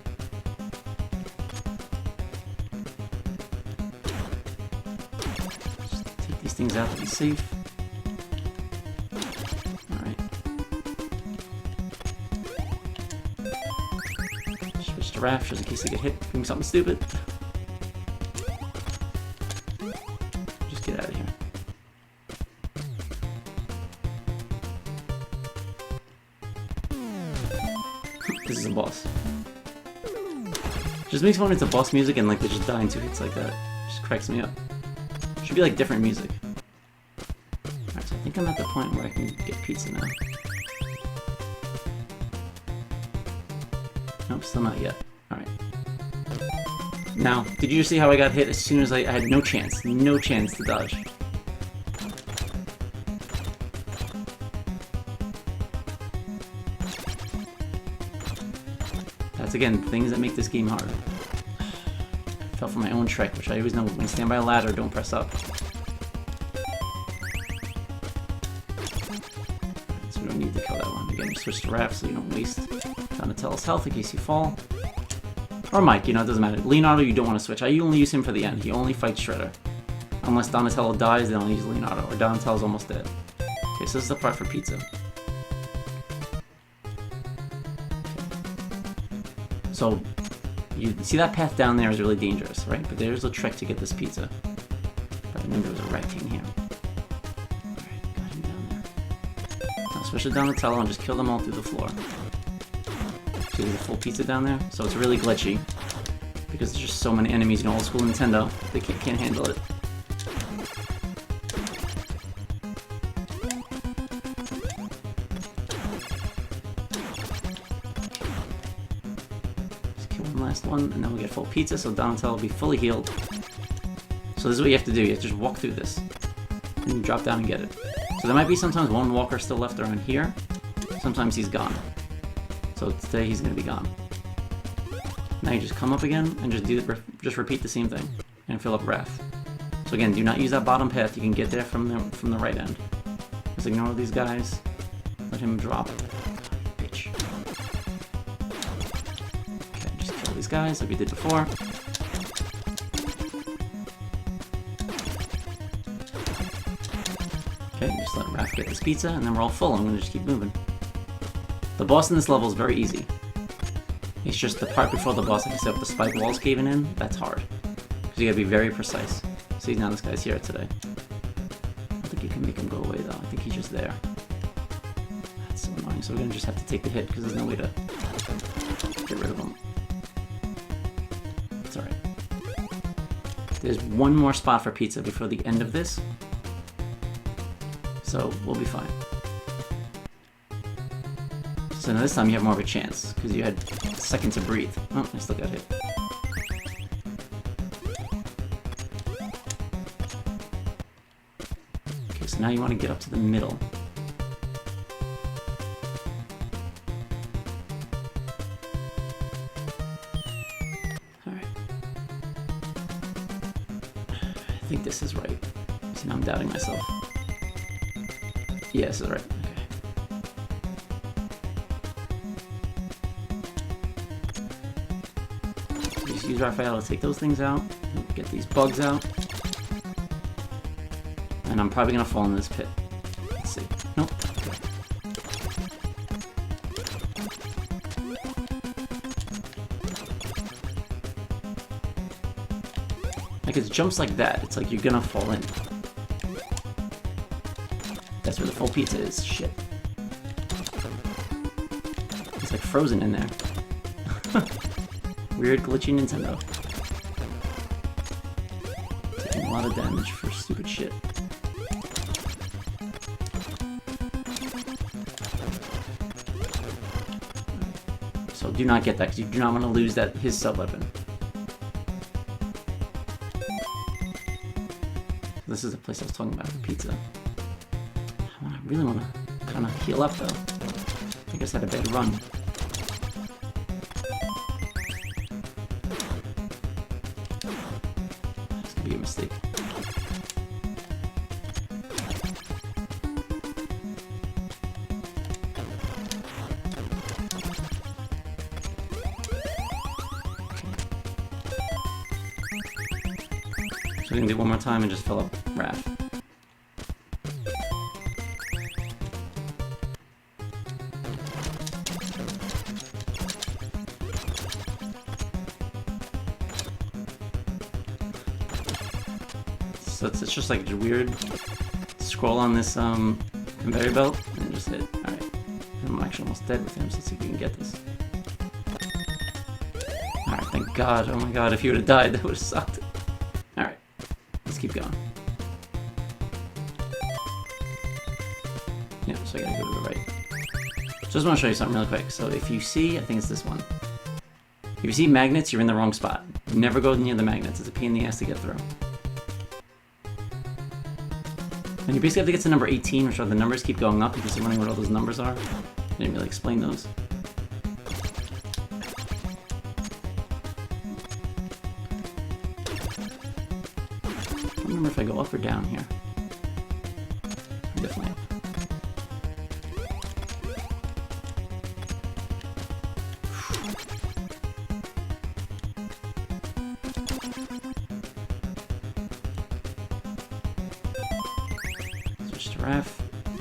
Things out to be safe. Alright. Switch to Raph just in case I get hit doing something stupid. Just get out of here. This is a boss. Just makes me want it's a boss music and like they just die in 2 hits like that. Just cracks me up. Should be like different music. Alright, so I think I'm at the point where I can get pizza now. Nope, still not yet. Alright. Now, did you see how I got hit as soon as I had no chance to dodge? That's again, things that make this game hard. Fell for my own trick, which I always know when you stand by a ladder, don't press up. So we don't need to kill that one. Again, you switch to Raph so you don't waste Donatello's health in case you fall. Or Mike, you know, it doesn't matter. Leonardo, you don't want to switch. I only use him for the end. He only fights Shredder. Unless Donatello dies, then I'll use Leonardo, or Donatello's almost dead. Okay, so this is the part for pizza. So, you see that path down there is really dangerous, right? But there's a trick to get this pizza. But I remember there was a rat king here. Alright, got him down there. Now switch to Donatello and just kill them all through the floor. See there's a full pizza down there? So it's really glitchy. Because there's just so many enemies, you know, old school Nintendo. They can't handle it. Last one, and then we'll get full pizza, so Donatello will be fully healed. So this is what you have to do, you have to just walk through this. And you drop down and get it. So there might be sometimes one walker still left around here. Sometimes he's gone. So today he's going to be gone. Now you just come up again, and just repeat the same thing. And fill up Raph. So again, do not use that bottom path, you can get there from the right end. Just ignore these guys. Let him drop. Bitch. These guys like we did before. Okay, just let Raph get this pizza, and then we're all full. I'm gonna just keep moving. The boss in this level is very easy. It's just the part before the boss, like I said, with the spike walls caving in, that's hard. Because you gotta be very precise. See, now this guy's here today. I don't think you can make him go away, though. I think he's just there. That's so annoying. So we're gonna just have to take the hit, because there's no way to get rid of him. It's alright. There's one more spot for pizza before the end of this. So we'll be fine. So now this time you have more of a chance, because you had a second to breathe. Oh, I still got hit. Okay, so now you want to get up to the middle. Alright. I think this is right. So now I'm doubting myself. Yeah, this is right. Use Raphael to take those things out, get these bugs out, and I'm probably gonna fall in this pit. Let's see. Nope. Okay. Like it jumps like that. It's like you're gonna fall in. That's where the full pizza is. Shit. It's like frozen in there. Weird glitchy Nintendo. Taking a lot of damage for stupid shit. So do not get that, because you do not want to lose his sub-weapon. This is the place I was talking about for pizza. I really want to kind of heal up, though. I think I just had a bad run. This could be a mistake. So we can do it one more time and just fill up Raph. So it's just like weird. Scroll on this conveyor belt and just hit. Alright. I'm actually almost dead with him, so let's see if we can get this. Alright, thank God. Oh my God, if he would have died, that would have sucked. Alright. Let's keep going. Yeah, so I gotta go to the right. Just want to show you something really quick. So if you see, I think it's this one. If you see magnets, you're in the wrong spot. Never go near the magnets. It's a pain in the ass to get through. And you basically have to get to number 18, which are the numbers keep going up because you're wondering what all those numbers are. I didn't really explain those. I don't remember if I go up or down here. Definitely up. Switch to Raph.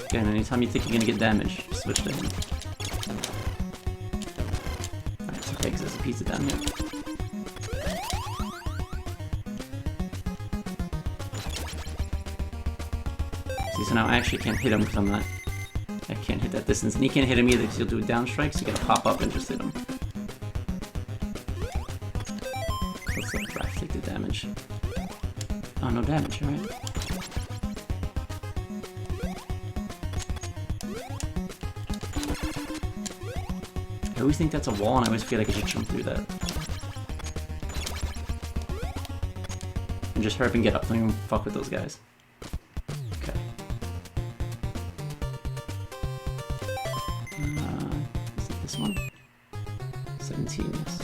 Again, anytime you think you're gonna get damage, switch to him. Alright, it's okay because there's a pizza down here. See, so now I actually can't hit him because I'm not... I can't hit that distance, and he can't hit him either because he'll do a down strike, so you gotta pop up and just hit him. Let's let Raph take the damage. Oh, no damage, alright. I always think that's a wall, and I always feel like I should jump through that. And just hurry up and get up, don't even fuck with those guys. Okay. Is it this one? 17, yes.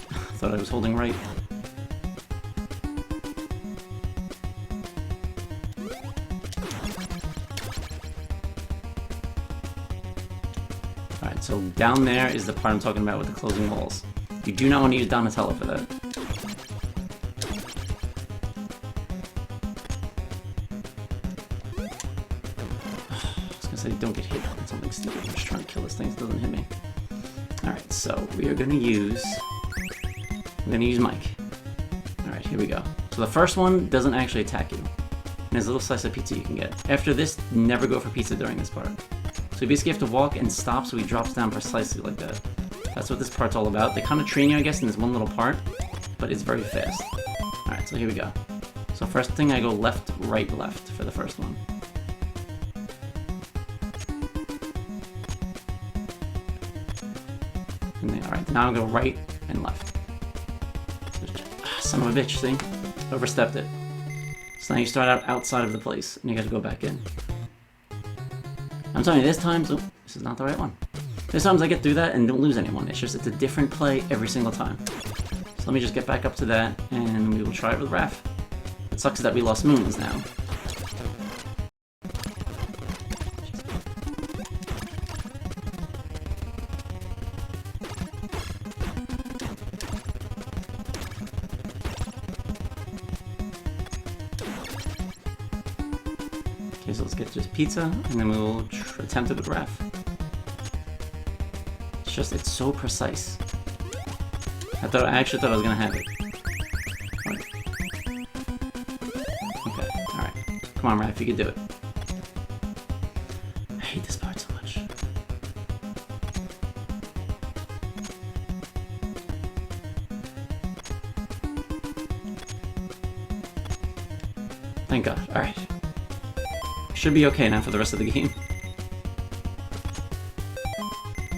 I thought I was holding right. Alright, so down there is the part I'm talking about with the closing walls. You do not want to use Donatello for that. I was gonna say don't get hit on something stupid. I'm just trying to kill this thing so it doesn't hit me. Alright, so we are gonna use... I'm gonna use Mike. Alright, here we go. So the first one doesn't actually attack you. And there's a little slice of pizza you can get. After this, never go for pizza during this part. So you basically have to walk and stop so he drops down precisely like that. That's what this part's all about. They kind of train you, I guess, in this one little part, but it's very fast. Alright, so here we go. So first thing, I go left, right, left for the first one. And then, alright, now I go right and left. Son of a bitch, see? Overstepped it. So now you start out outside of the place, and you gotta go back in. I'm telling you, this time, oh, this is not the right one. There's times I get through that and don't lose anyone. It's just, it's a different play every single time. So let me just get back up to that, and we will try it with Raph. It sucks that we lost moons now. Okay, so let's get just pizza, and then we'll attempt it with Raph. It's just, it's so precise. I actually thought I was gonna have it. Right. Okay, alright. Come on, Raph, you can do it. I hate this part so much. Thank God. Alright. Should be okay now for the rest of the game.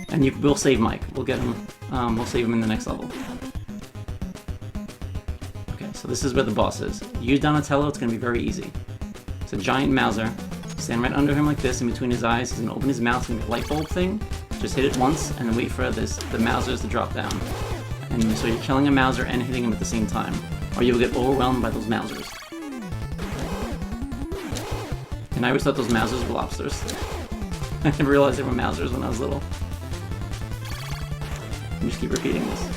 And we'll save Mike. We'll get him. We'll save him in the next level. Okay, so this is where the boss is. Use Donatello, it's gonna be very easy. It's a giant Mauser. Stand right under him like this, in between his eyes. He's gonna open his mouth, it's gonna be a light bulb thing. Just hit it once, and then wait for the Mausers to drop down. And so you're killing a Mauser and hitting him at the same time. Or you'll get overwhelmed by those Mausers. And I always thought those Mausers were lobsters. I didn't realize they were Mausers when I was little. Let me just keep repeating this.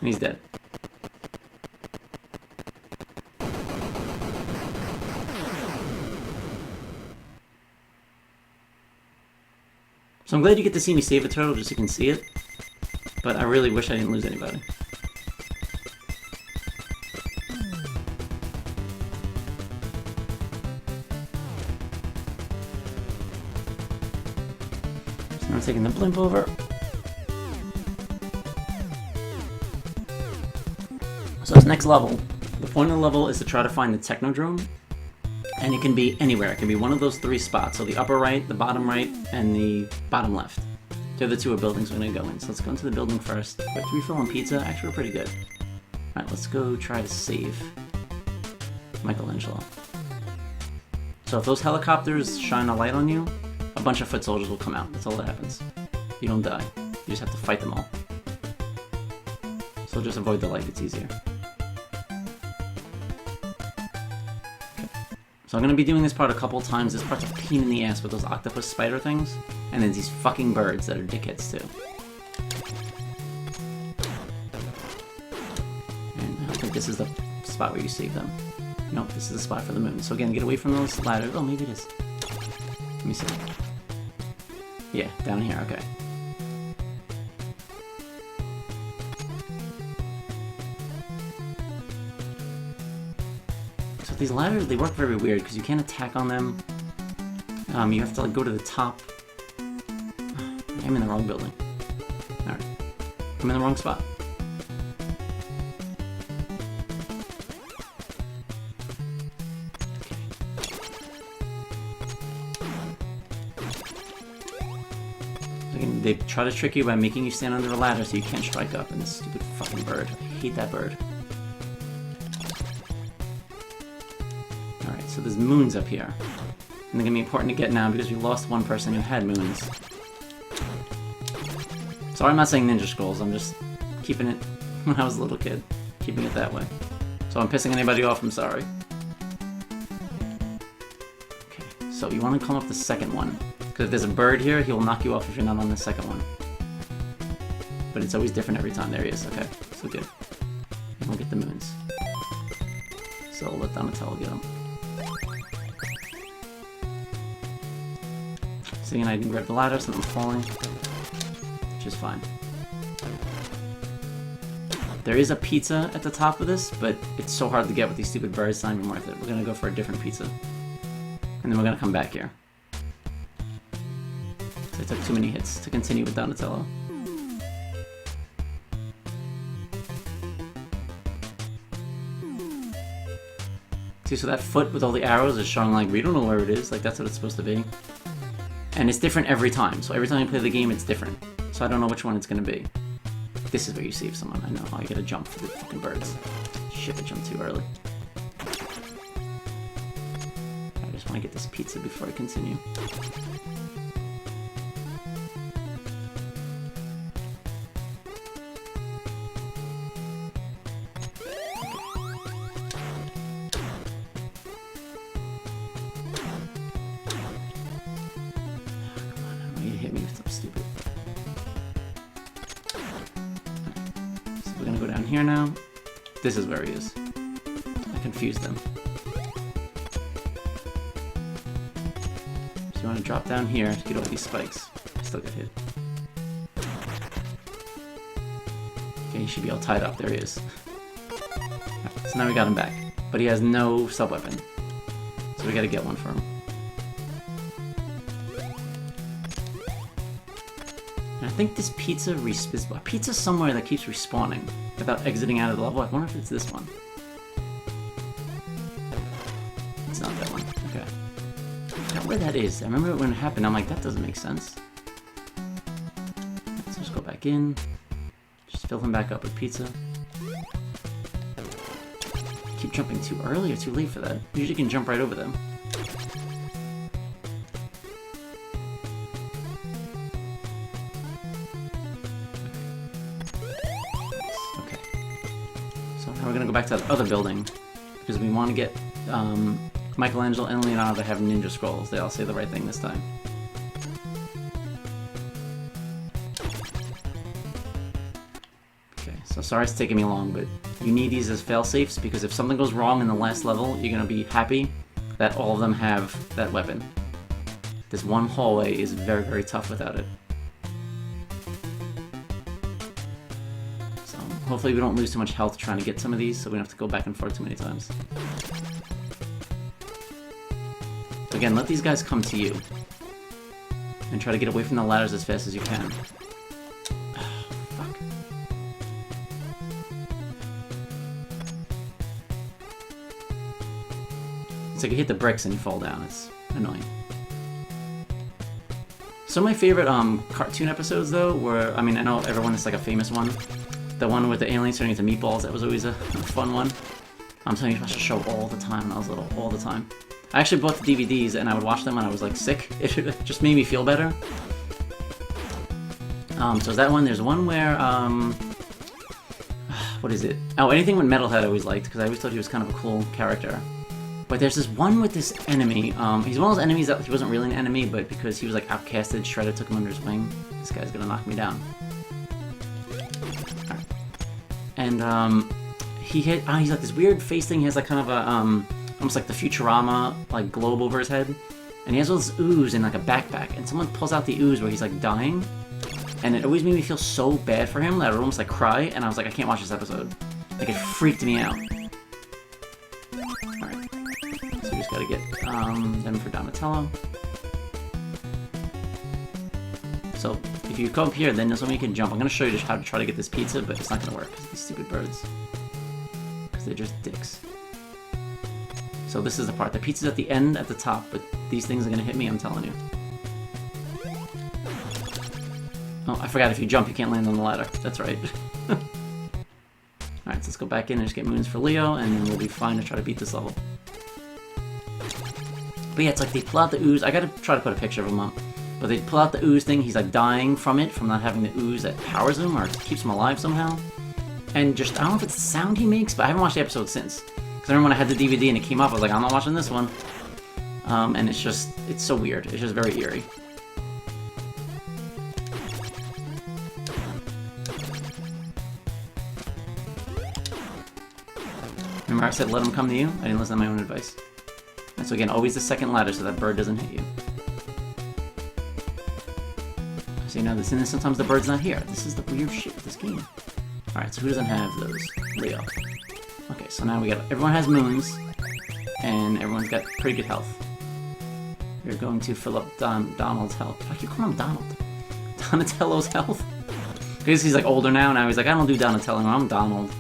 And he's dead. So I'm glad you get to see me save a turtle just so you can see it. But I really wish I didn't lose anybody. So now I'm taking the blimp over. So this next level, the point of the level is to try to find the Technodrome. And it can be anywhere. It can be one of those 3 spots. So the upper right, the bottom right, and the bottom left. The other 2 are buildings we're going to go in. So let's go into the building first. We're refilling pizza. Actually, we're pretty good. Alright, let's go try to save Michelangelo. So if those helicopters shine a light on you, a bunch of foot soldiers will come out. That's all that happens. You don't die. You just have to fight them all. So just avoid the light. It's easier. So I'm going to be doing this part a couple times. This part's a pain in the ass with those octopus spider things. And then these fucking birds that are dickheads too. And I don't think this is the spot where you save them. Nope, this is the spot for the moon. So again, get away from those ladders. Oh, maybe it is. Let me see. Yeah, down here, okay. These ladders, they work very weird because you can't attack on them. You have to like go to the top. I'm in the wrong building. Alright. I'm in the wrong spot. Okay. Again, they try to trick you by making you stand under a ladder so you can't strike up. And this stupid fucking bird. I hate that bird. So there's moons up here. And they're gonna be important to get now because we lost one person who had moons. Sorry, I'm not saying Ninja Scrolls, I'm just keeping it when I was a little kid. Keeping it that way. So I'm pissing anybody off, I'm sorry. Okay, so you want to come up the second one. Because if there's a bird here, he will knock you off if you're not on the second one. But it's always different every time. There he is, okay. So good. And we'll get the moons. So we'll let Donatello get them. So again, I can grab the ladder so I'm falling, which is fine. There is a pizza at the top of this, but it's so hard to get with these stupid birds, it's not even worth it. We're gonna go for a different pizza. And then we're gonna come back here. So I took too many hits to continue with Donatello. See, so that foot with all the arrows is showing like, we don't know where it is, like that's what it's supposed to be. And it's different every time, so every time you play the game it's different. So I don't know which one it's gonna be. This is where you save someone, I know. I gotta jump for the fucking birds. Shit, I jumped too early. I just wanna get this pizza before I continue. Here now. This is where he is. I confused them. So you want to drop down here to get all these spikes. I still get hit. Okay, he should be all tied up. There he is. Right, so now we got him back. But he has no sub-weapon. So we gotta get one for him. And I think this pizza is a pizza somewhere that keeps respawning without exiting out of the level. I wonder if it's this one. It's not that one. Okay. I forgot where that is. I remember when it happened, I'm like, that doesn't make sense. Let's just go back in. Just fill him back up with pizza. Keep jumping too early or too late for that. Usually you can jump right over them. Okay. So now we're gonna go back to that other building because we want to get Michelangelo and Leonardo to have ninja scrolls. They all say the right thing this time. Okay, so sorry it's taking me long, but you need these as fail-safes because if something goes wrong in the last level, you're gonna be happy that all of them have that weapon. This one hallway is very, very tough without it. So hopefully we don't lose too much health trying to get some of these, so we don't have to go back and forth too many times. Again, let these guys come to you. And try to get away from the ladders as fast as you can. Fuck. It's like you hit the bricks and you fall down. It's annoying. Some of my favorite cartoon episodes, though, were... I mean, I know everyone is like a famous one. The one with the aliens turning into meatballs, that was always a fun one. I'm telling you, I watched the show all the time when I was little. All the time. I actually bought the DVDs and I would watch them when I was like sick. It just made me feel better. So is that one? There's one where, what is it? Oh, anything with Metalhead I always liked, because I always thought he was kind of a cool character. But there's this one with this enemy. He's one of those enemies that he wasn't really an enemy, but because he was like outcasted, Shredder took him under his wing. This guy's gonna knock me down. Alright. And, he hit, he's like this weird face thing. He has like kind of a, almost like the Futurama, like, globe over his head. And he has all this ooze in, like, a backpack. And someone pulls out the ooze where he's, like, dying. And it always made me feel so bad for him that I would almost, like, cry. And I was like, I can't watch this episode. Like, it freaked me out. Alright. So we just gotta get, them for Donatello. So, if you come up here, then there's something you can jump. I'm gonna show you just how to try to get this pizza, but it's not gonna work. These stupid birds. Because they're just dicks. So this is the part. The pizza's at the end, at the top, but these things are gonna hit me, I'm telling you. Oh, I forgot if you jump, you can't land on the ladder. That's right. Alright, so let's go back in and just get moons for Leo, and then we'll be fine to try to beat this level. But yeah, it's like they pull out the ooze. I gotta try to put a picture of him up. But they pull out the ooze thing, he's like dying from it, from not having the ooze that powers him, or keeps him alive somehow. And just, I don't know if it's the sound he makes, but I haven't watched the episode since. Because I remember when I had the DVD and it came up, I was like, I'm not watching this one. And it's just, it's so weird. It's just very eerie. Remember I said let him come to you? I didn't listen to my own advice. And so again, always the second ladder so that bird doesn't hit you. So you know, this, and sometimes the bird's not here. This is the weird shit with this game. Alright, so who doesn't have those? Leo. Okay, so now we got, everyone has moons, and everyone's got pretty good health. We're going to fill up Donald's health. I keep calling him Donald. Donatello's health? Because he's like older now he's like, I don't do Donatello, I'm Donald.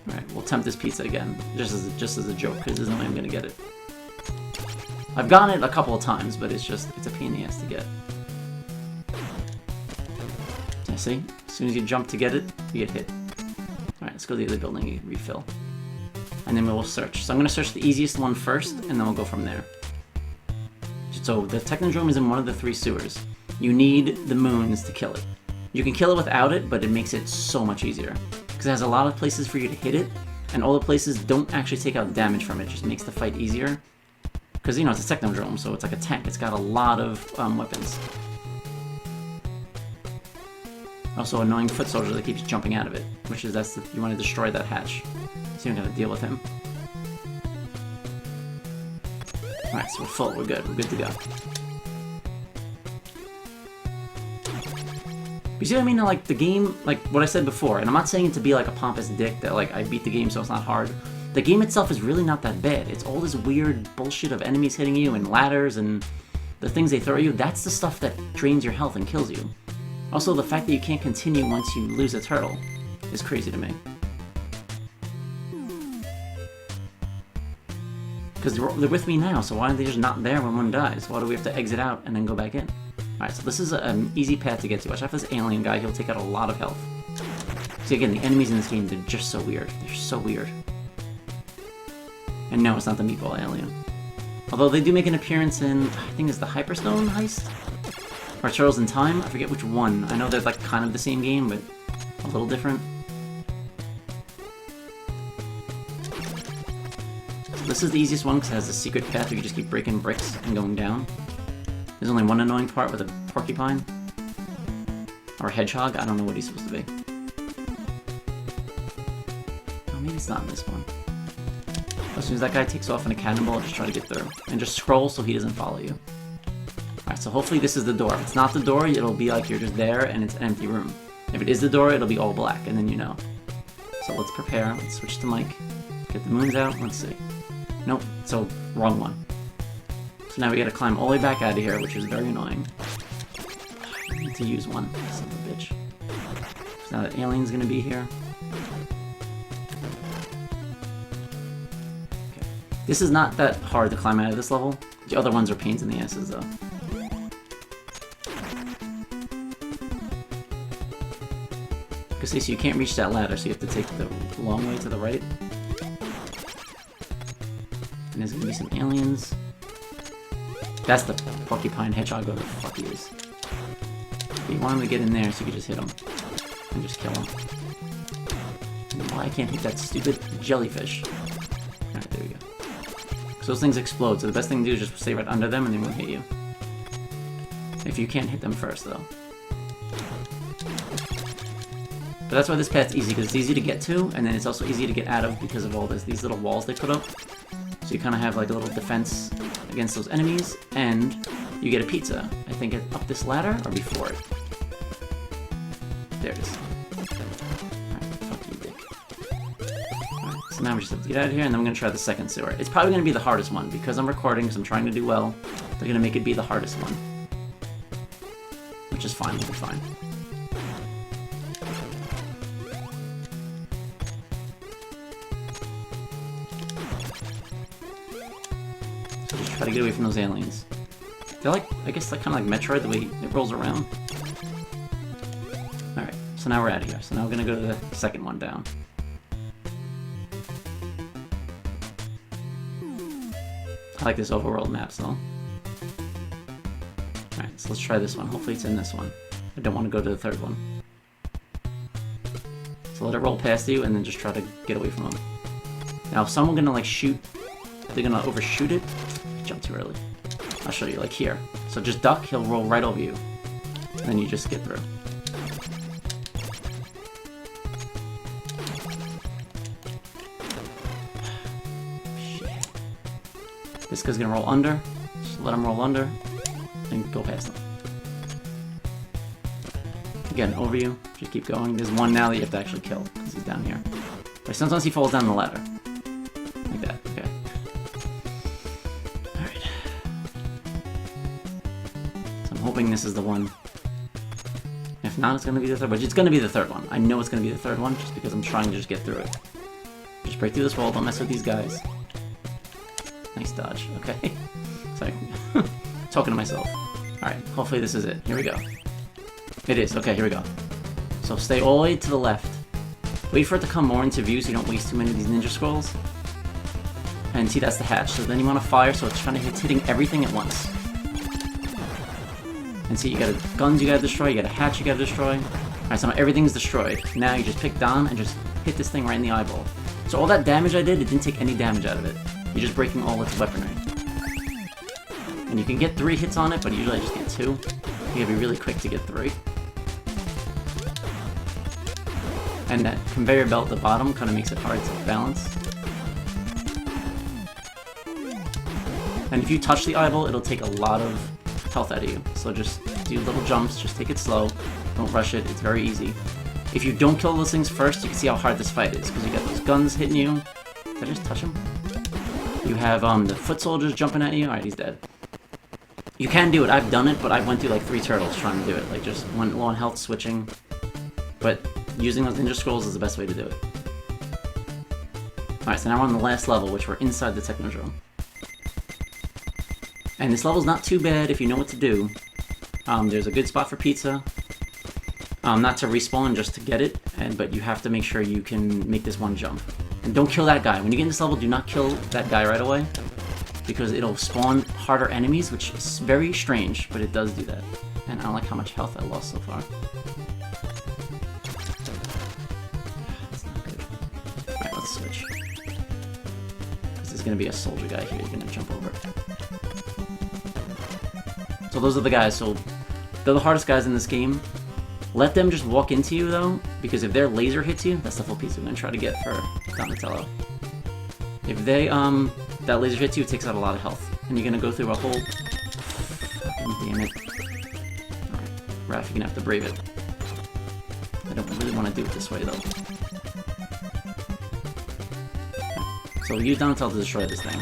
Alright, we'll attempt this pizza again, just as a joke, because there's no way I'm gonna get it. I've gotten it a couple of times, but it's a pain in the ass to get. Yeah, see? As soon as you jump to get it, you get hit. Alright, let's go to the other building and refill. And then we'll search. So I'm going to search the easiest one first, and then we'll go from there. So the Technodrome is in one of the 3 sewers. You need the moons to kill it. You can kill it without it, but it makes it so much easier. Because it has a lot of places for you to hit it, and all the places don't actually take out damage from it. It just makes the fight easier. Because, you know, it's a Technodrome, so it's like a tank. It's got a lot of weapons. Also, annoying foot soldier that keeps jumping out of it, which is you want to destroy that hatch, so you don't gotta deal with him. Alright, so we're full, we're good to go. You see what I mean? Like, the game, like what I said before, and I'm not saying it to be like a pompous dick that like I beat the game so it's not hard. The game itself is really not that bad. It's all this weird bullshit of enemies hitting you and ladders and the things they throw at you. That's the stuff that drains your health and kills you. Also, the fact that you can't continue once you lose a turtle is crazy to me. Because they're with me now, so why are they just not there when one dies? Why do we have to exit out and then go back in? Alright, so this is an easy path to get to. Watch out for this alien guy, he'll take out a lot of health. See, again, the enemies in this game, they're just so weird. They're so weird. And no, it's not the meatball alien. Although they do make an appearance in, I think it's the Hyperstone heist? Or Turtles in Time? I forget which one. I know they're like kind of the same game, but a little different. So this is the easiest one because it has a secret path where you just keep breaking bricks and going down. There's only one annoying part with a porcupine. Or a hedgehog, I don't know what he's supposed to be. Oh, maybe it's not in this one. As soon as that guy takes off in a cannonball, just try to get through. And just scroll so he doesn't follow you. Alright, so hopefully this is the door. If it's not the door, it'll be like you're just there and it's an empty room. If it is the door, it'll be all black, and then you know. So let's prepare. Let's switch to mic. Get the moons out. Let's see. Nope, so wrong one. So now we gotta climb all the way back out of here, which is very annoying. I need to use one, son of a bitch. So now that alien's gonna be here. Okay. This is not that hard to climb out of this level. The other ones are pains in the asses, though. Because see, so you can't reach that ladder, so you have to take the long way to the right. And there's gonna be some aliens. That's the porcupine hedgehog, whatever the fuck he is. But you want him to get in there so you can just hit him. And just kill him. And why I can't hit that stupid jellyfish? Alright, there we go. So those things explode, so the best thing to do is just stay right under them and they won't hit you. If you can't hit them first, though. But that's why this path's easy, because it's easy to get to, and then it's also easy to get out of because of all these little walls they put up. So you kind of have like a little defense against those enemies, and you get a pizza. I think up this ladder, or before it. There it is. Alright, fuck you, dick. Alright, so now we just have to get out of here, and then we're going to try the second sewer. It's probably going to be the hardest one, because I'm recording, because I'm trying to do well. They're going to make it be the hardest one. Which is fine, we'll be fine. Try to get away from those aliens. They're like, I guess, like kind of like Metroid, the way it rolls around. Alright, so now we're out of here. So now we're gonna go to the second one down. I like this overworld map, so. Alright, so let's try this one. Hopefully it's in this one. I don't want to go to the third one. So let it roll past you, and then just try to get away from them. Now, if someone's gonna like shoot, they're gonna overshoot it. Jump too early. I'll show you, like here. So just duck, he'll roll right over you. And then you just get through. Shit. This guy's gonna roll under. Just let him roll under. And go past him. Again, over you. Just keep going. There's one now that you have to actually kill, because he's down here. But sometimes he falls down the ladder. Like that, okay. Hoping this is the one. If not, it's gonna be the third, but it's gonna be the third one. I know it's gonna be the third one just because I'm trying to just get through it. Just break through this wall, don't mess with these guys. Nice dodge, okay. Sorry. Talking to myself. Alright, hopefully this is it. Here we go. It is, okay, here we go. So stay all the way to the left. Wait for it to come more into view so you don't waste too many of these ninja scrolls. And see, that's the hatch. So then you want to fire, so it's hitting everything at once. And see, you got guns you gotta destroy, you got a hatch you gotta destroy. Alright, so now everything's destroyed. Now you just pick down and just hit this thing right in the eyeball. So all that damage I did, it didn't take any damage out of it. You're just breaking all its weaponry. And you can get 3 hits on it, but usually I just get 2. You gotta be really quick to get 3. And that conveyor belt at the bottom kind of makes it hard to balance. And if you touch the eyeball, it'll take a lot of health out of you. So just do little jumps, just take it slow, don't rush it, it's very easy. If you don't kill those things first, you can see how hard this fight is, because you got those guns hitting you. Did I just touch him? You have the foot soldiers jumping at you. Alright, he's dead. You can do it, I've done it, but I went through like 3 turtles trying to do it, like just went low on health switching. But using those ninja scrolls is the best way to do it. Alright, so now we're on the last level, which we're inside the Technodrome. And this level's not too bad if you know what to do. There's a good spot for pizza. Not to respawn, just to get it, but you have to make sure you can make this one jump. And don't kill that guy. When you get in this level, do not kill that guy right away, because it'll spawn harder enemies, which is very strange, but it does do that. And I don't like how much health I lost so far. That's not good. Alright, let's switch. Because there's going to be a soldier guy here you're going to jump over. So those are the guys, so they're the hardest guys in this game. Let them just walk into you, though, because if their laser hits you, that's the full piece we're going to try to get for Donatello. If they, that laser hits you, it takes out a lot of health. And you're going to go through a whole... Fucking damn it. Alright, Raph, you're going to have to brave it. I don't really want to do it this way, though. So use Donatello to destroy this thing.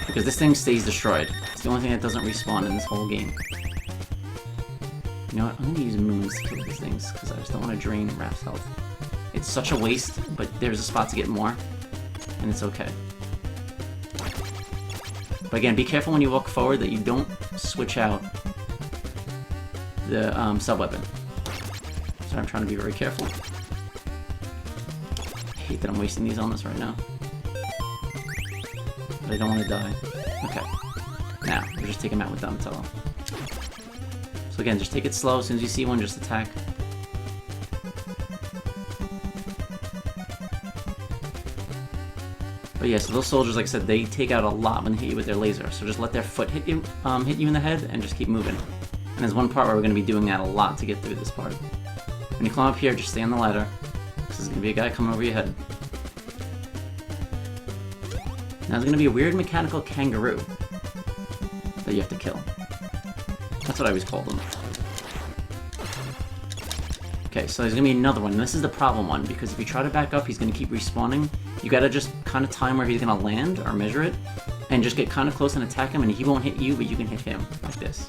Because this thing stays destroyed. It's the only thing that doesn't respawn in this whole game. You know what? I'm going to use moons to kill these things, because I just don't want to drain Raph's health. It's such a waste, but there's a spot to get more, and it's okay. But again, be careful when you walk forward that you don't switch out the sub-weapon. So I'm trying to be very careful. I hate that I'm wasting these on this right now. But I don't want to die. Okay. Now, we'll just take him out with Donatello. So again, just take it slow. As soon as you see one, just attack. But yeah, so those soldiers, like I said, they take out a lot when they hit you with their laser. So just let their foot hit you in the head, and just keep moving. And there's one part where we're going to be doing that a lot to get through this part. When you climb up here, just stay on the ladder. This is going to be a guy coming over your head. Now there's going to be a weird mechanical kangaroo that you have to kill. That's what I always called them. Okay, so there's going to be another one. And this is the problem one, because if you try to back up, he's going to keep respawning. You got to just kind of time where he's going to land, or measure it, and just get kind of close and attack him, and he won't hit you, but you can hit him, like this.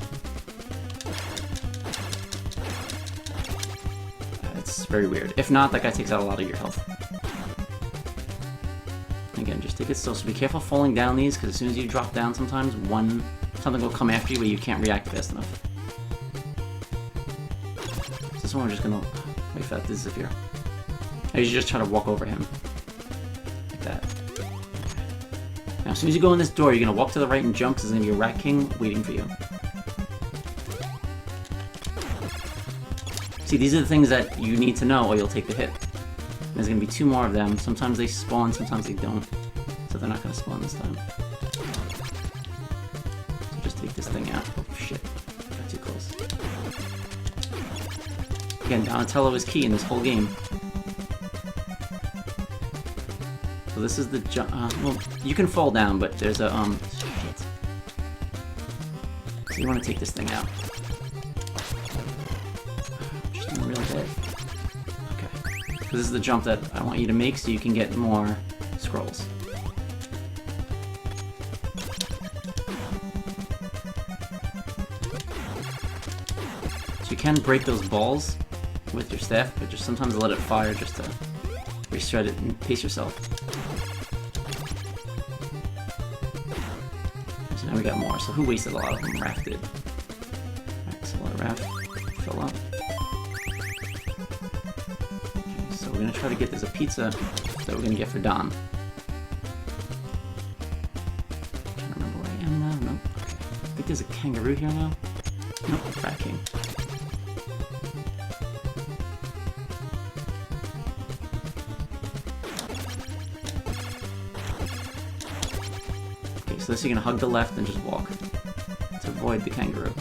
It's very weird. If not, that guy takes out a lot of your health. Again, just take it slow, so be careful falling down these, because as soon as you drop down sometimes, something will come after you, but you can't react fast enough. So this one we're just gonna wait for that to disappear. I usually just try to walk over him. Like that. Now as soon as you go in this door, you're gonna walk to the right and jump, because there's gonna be a Rat King waiting for you. See, these are the things that you need to know, or you'll take the hit. And there's gonna be two more of them. Sometimes they spawn, sometimes they don't. So they're not gonna spawn this time. Take this thing out. Oh shit, got too close. Again, Donatello is key in this whole game. So this is the jump. Well, you can fall down, but there's a shit. So you want to take this thing out. Just doing really bad. Okay. So this is the jump that I want you to make, so you can get more scrolls. You can break those balls with your staff, but just sometimes let it fire just to reshred it and pace yourself. So now we got more. So who wasted a lot of them? Raph did. Alright, so let Raph fill up. Okay, so we're gonna try to get, there's a pizza that we're gonna get for Don. I'm trying to remember where I am now. Nope. Okay. I think there's a kangaroo here now. Nope, Rat King. So this, you're gonna hug the left and just walk to avoid the kangaroo.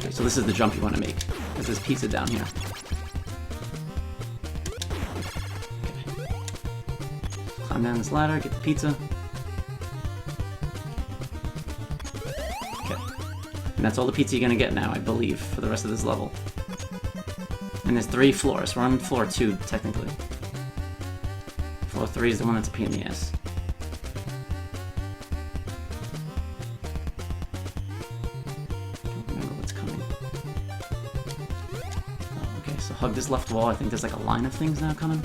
Okay, so this is the jump you want to make. There's this pizza down here. Okay. Climb down this ladder, get the pizza. Okay. And that's all the pizza you're gonna get now, I believe, for the rest of this level. And there's 3 floors. We're on floor 2, technically. Floor 3 is the one that's a pain in the ass. Hug this left wall. I think there's like a line of things now coming.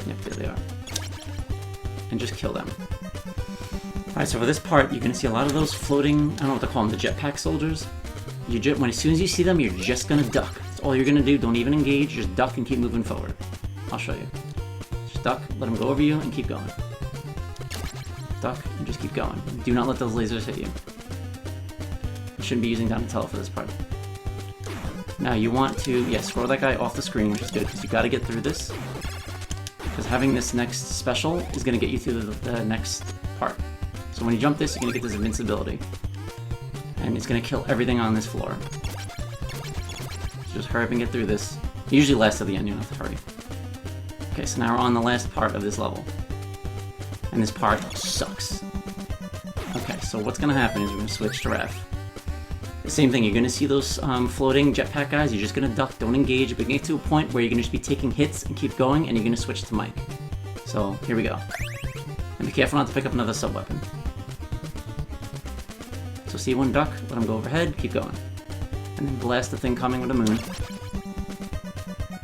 Yep, there they are. And just kill them. Alright, so for this part, you're going to see a lot of those floating, I don't know what to call them, the jetpack soldiers. As soon as you see them, you're just going to duck. That's all you're going to do. Don't even engage, just duck and keep moving forward. I'll show you. Just duck, let them go over you, and keep going. Duck, and just keep going. Do not let those lasers hit you. You shouldn't be using Donatello for this part. Now you want to, scroll that guy off the screen, which is good, because you got to get through this. Because having this next special is going to get you through the next part. So when you jump this, you're going to get this invincibility. And it's going to kill everything on this floor. So just hurry up and get through this. It usually lasts to the end, you don't have to hurry. Okay, so now we're on the last part of this level. And this part sucks. Okay, so what's going to happen is we're going to switch to Raph. The same thing, you're going to see those floating jetpack guys, you're just going to duck, don't engage, but get to a point where you're going to just be taking hits and keep going, and you're going to switch to Mike. So, here we go. And be careful not to pick up another sub-weapon. So see one duck, let him go overhead, keep going. And then blast the thing coming with the moon.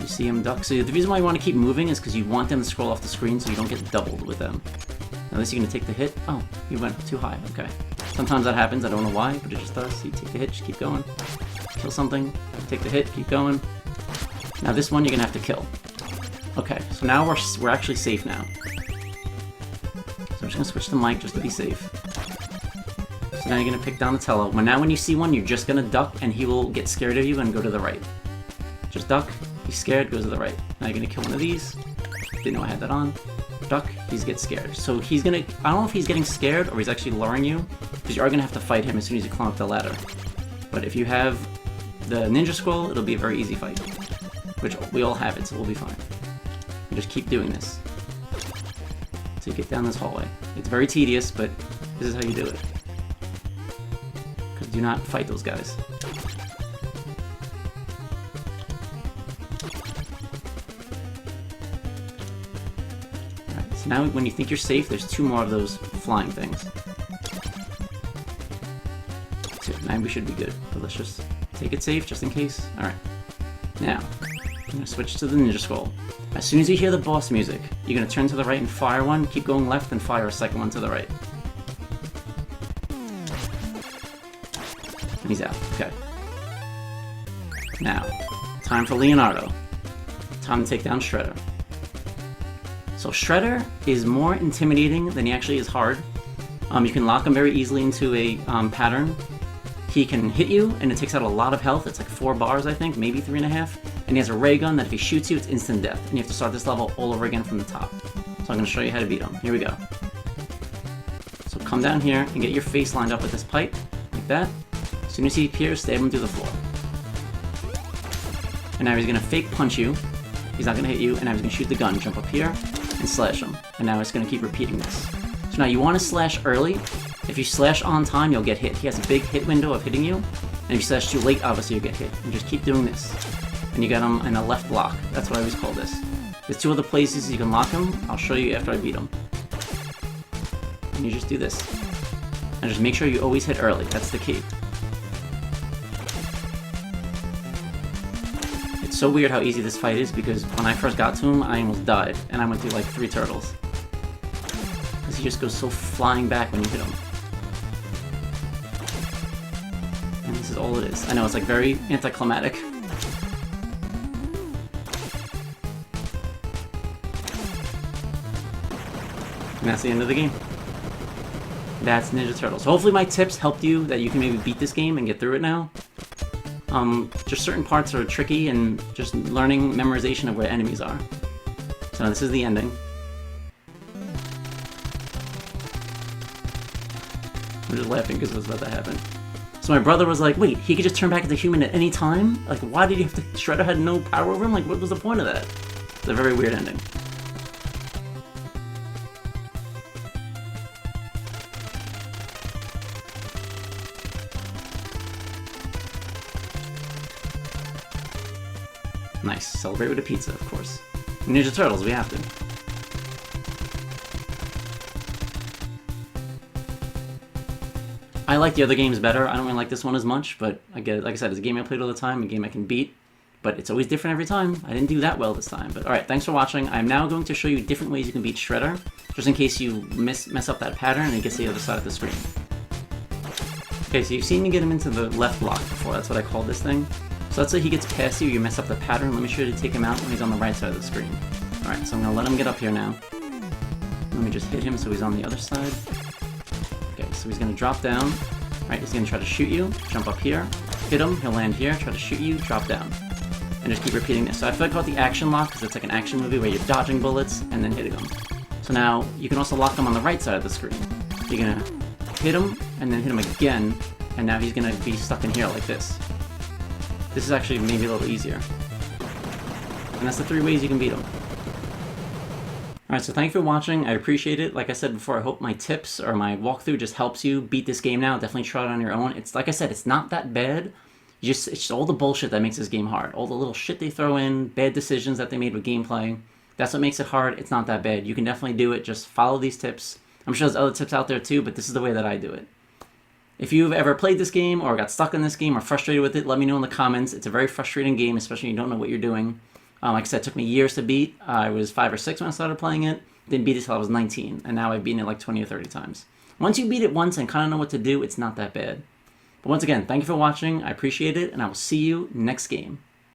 You see him duck. So the reason why you want to keep moving is because you want them to scroll off the screen so you don't get doubled with them. Now this you're going to take the hit. Oh, you went too high, okay. Sometimes that happens, I don't know why, but it just does. So you take the hit, just keep going. Kill something, take the hit, keep going. Now this one you're going to have to kill. Okay, so now we're actually safe now. So I'm just going to switch to Mike just to be safe. So now you're going to pick Donatello. Now when you see one, you're just going to duck and he will get scared of you and go to the right. Just duck, he's scared, goes to the right. Now you're going to kill one of these. Didn't know I had that on. Duck, he's get scared. So he's going to, I don't know if he's getting scared or he's actually luring you, because you are going to have to fight him as soon as you climb up the ladder. But if you have the Ninja Scroll, it'll be a very easy fight. Which we all have it, so we'll be fine. You just keep doing this. So you get down this hallway. It's very tedious, but this is how you do it. Because do not fight those guys. Alright, so now when you think you're safe, there's two more of those flying things. So now we should be good, but let's just take it safe just in case. Alright. Now, I'm going to switch to the Ninja Scroll. As soon as you hear the boss music, you're going to turn to the right and fire one, keep going left, and fire a second one to the right. And he's out. Okay. Now, time for Leonardo. Time to take down Shredder. So Shredder is more intimidating than he actually is hard. You can lock him very easily into a pattern. He can hit you, and it takes out a lot of health. It's like 4 bars, I think, maybe 3.5. And he has a ray gun that if he shoots you, it's instant death. And you have to start this level all over again from the top. So I'm going to show you how to beat him. Here we go. So come down here and get your face lined up with this pipe, like that. As soon as he appears, stab him through the floor. And now he's going to fake punch you. He's not going to hit you, and now he's going to shoot the gun, jump up here, and slash him. And now it's going to keep repeating this. So now you want to slash early. If you slash on time, you'll get hit. He has a big hit window of hitting you. And if you slash too late, obviously you'll get hit. And just keep doing this. And you got him in a left block. That's what I always call this. There's 2 other places you can lock him. I'll show you after I beat him. And you just do this. And just make sure you always hit early. That's the key. It's so weird how easy this fight is, because when I first got to him, I almost died. And I went through like 3 turtles. Because he just goes so flying back when you hit him. And this is all it is. I know, it's like very anticlimactic. And that's the end of the game. That's Ninja Turtles. So hopefully my tips helped you, that you can maybe beat this game and get through it now. Just certain parts are tricky, and just learning memorization of where enemies are. So now this is the ending. I'm just laughing because it was about to happen. So my brother was like, wait, he could just turn back into human at any time? Like, why did he have to... Shredder had no power over him? Like, what was the point of that? It's a very weird ending. Nice. Celebrate with a pizza, of course. Ninja Turtles, we have to. I like the other games better. I don't really like this one as much, but I get it. Like I said, it's a game I played all the time, a game I can beat. but it's always different every time. I didn't do that well this time, but alright, thanks for watching. I'm now going to show you different ways you can beat Shredder, just in case you mess up that pattern and it gets to the other side of the screen. Okay, so you've seen me get him into the left block before, that's what I call this thing. So let's say he gets past you, you mess up the pattern, let me show you to take him out when he's on the right side of the screen. Alright, so I'm going to let him get up here now. Let me just hit him so he's on the other side. Okay, so he's going to drop down. Alright, he's going to try to shoot you, jump up here, hit him, he'll land here, try to shoot you, drop down. And just keep repeating this. So I feel like I call it the action lock, because it's like an action movie where you're dodging bullets and then hitting them. So now, you can also lock him on the right side of the screen. You're going to hit him, and then hit him again, and now he's going to be stuck in here like this. This is actually maybe a little easier. And that's the 3 ways you can beat him. Alright, so thank you for watching, I appreciate it. Like I said before, I hope my tips or my walkthrough just helps you beat this game now. Definitely try it on your own. It's like I said, it's not that bad. It's just all the bullshit that makes this game hard. All the little shit they throw in, bad decisions that they made with gameplay. That's what makes it hard. It's not that bad. You can definitely do it. Just follow these tips. I'm sure there's other tips out there too, but this is the way that I do it. If you've ever played this game or got stuck in this game or frustrated with it, let me know in the comments. It's a very frustrating game, especially when you don't know what you're doing. Like I said, it took me years to beat. I was 5 or 6 when I started playing it. Didn't beat it till I was 19, and now I've beaten it like 20 or 30 times. Once you beat it once and kind of know what to do, it's not that bad. But once again, thank you for watching. I appreciate it, and I will see you next game.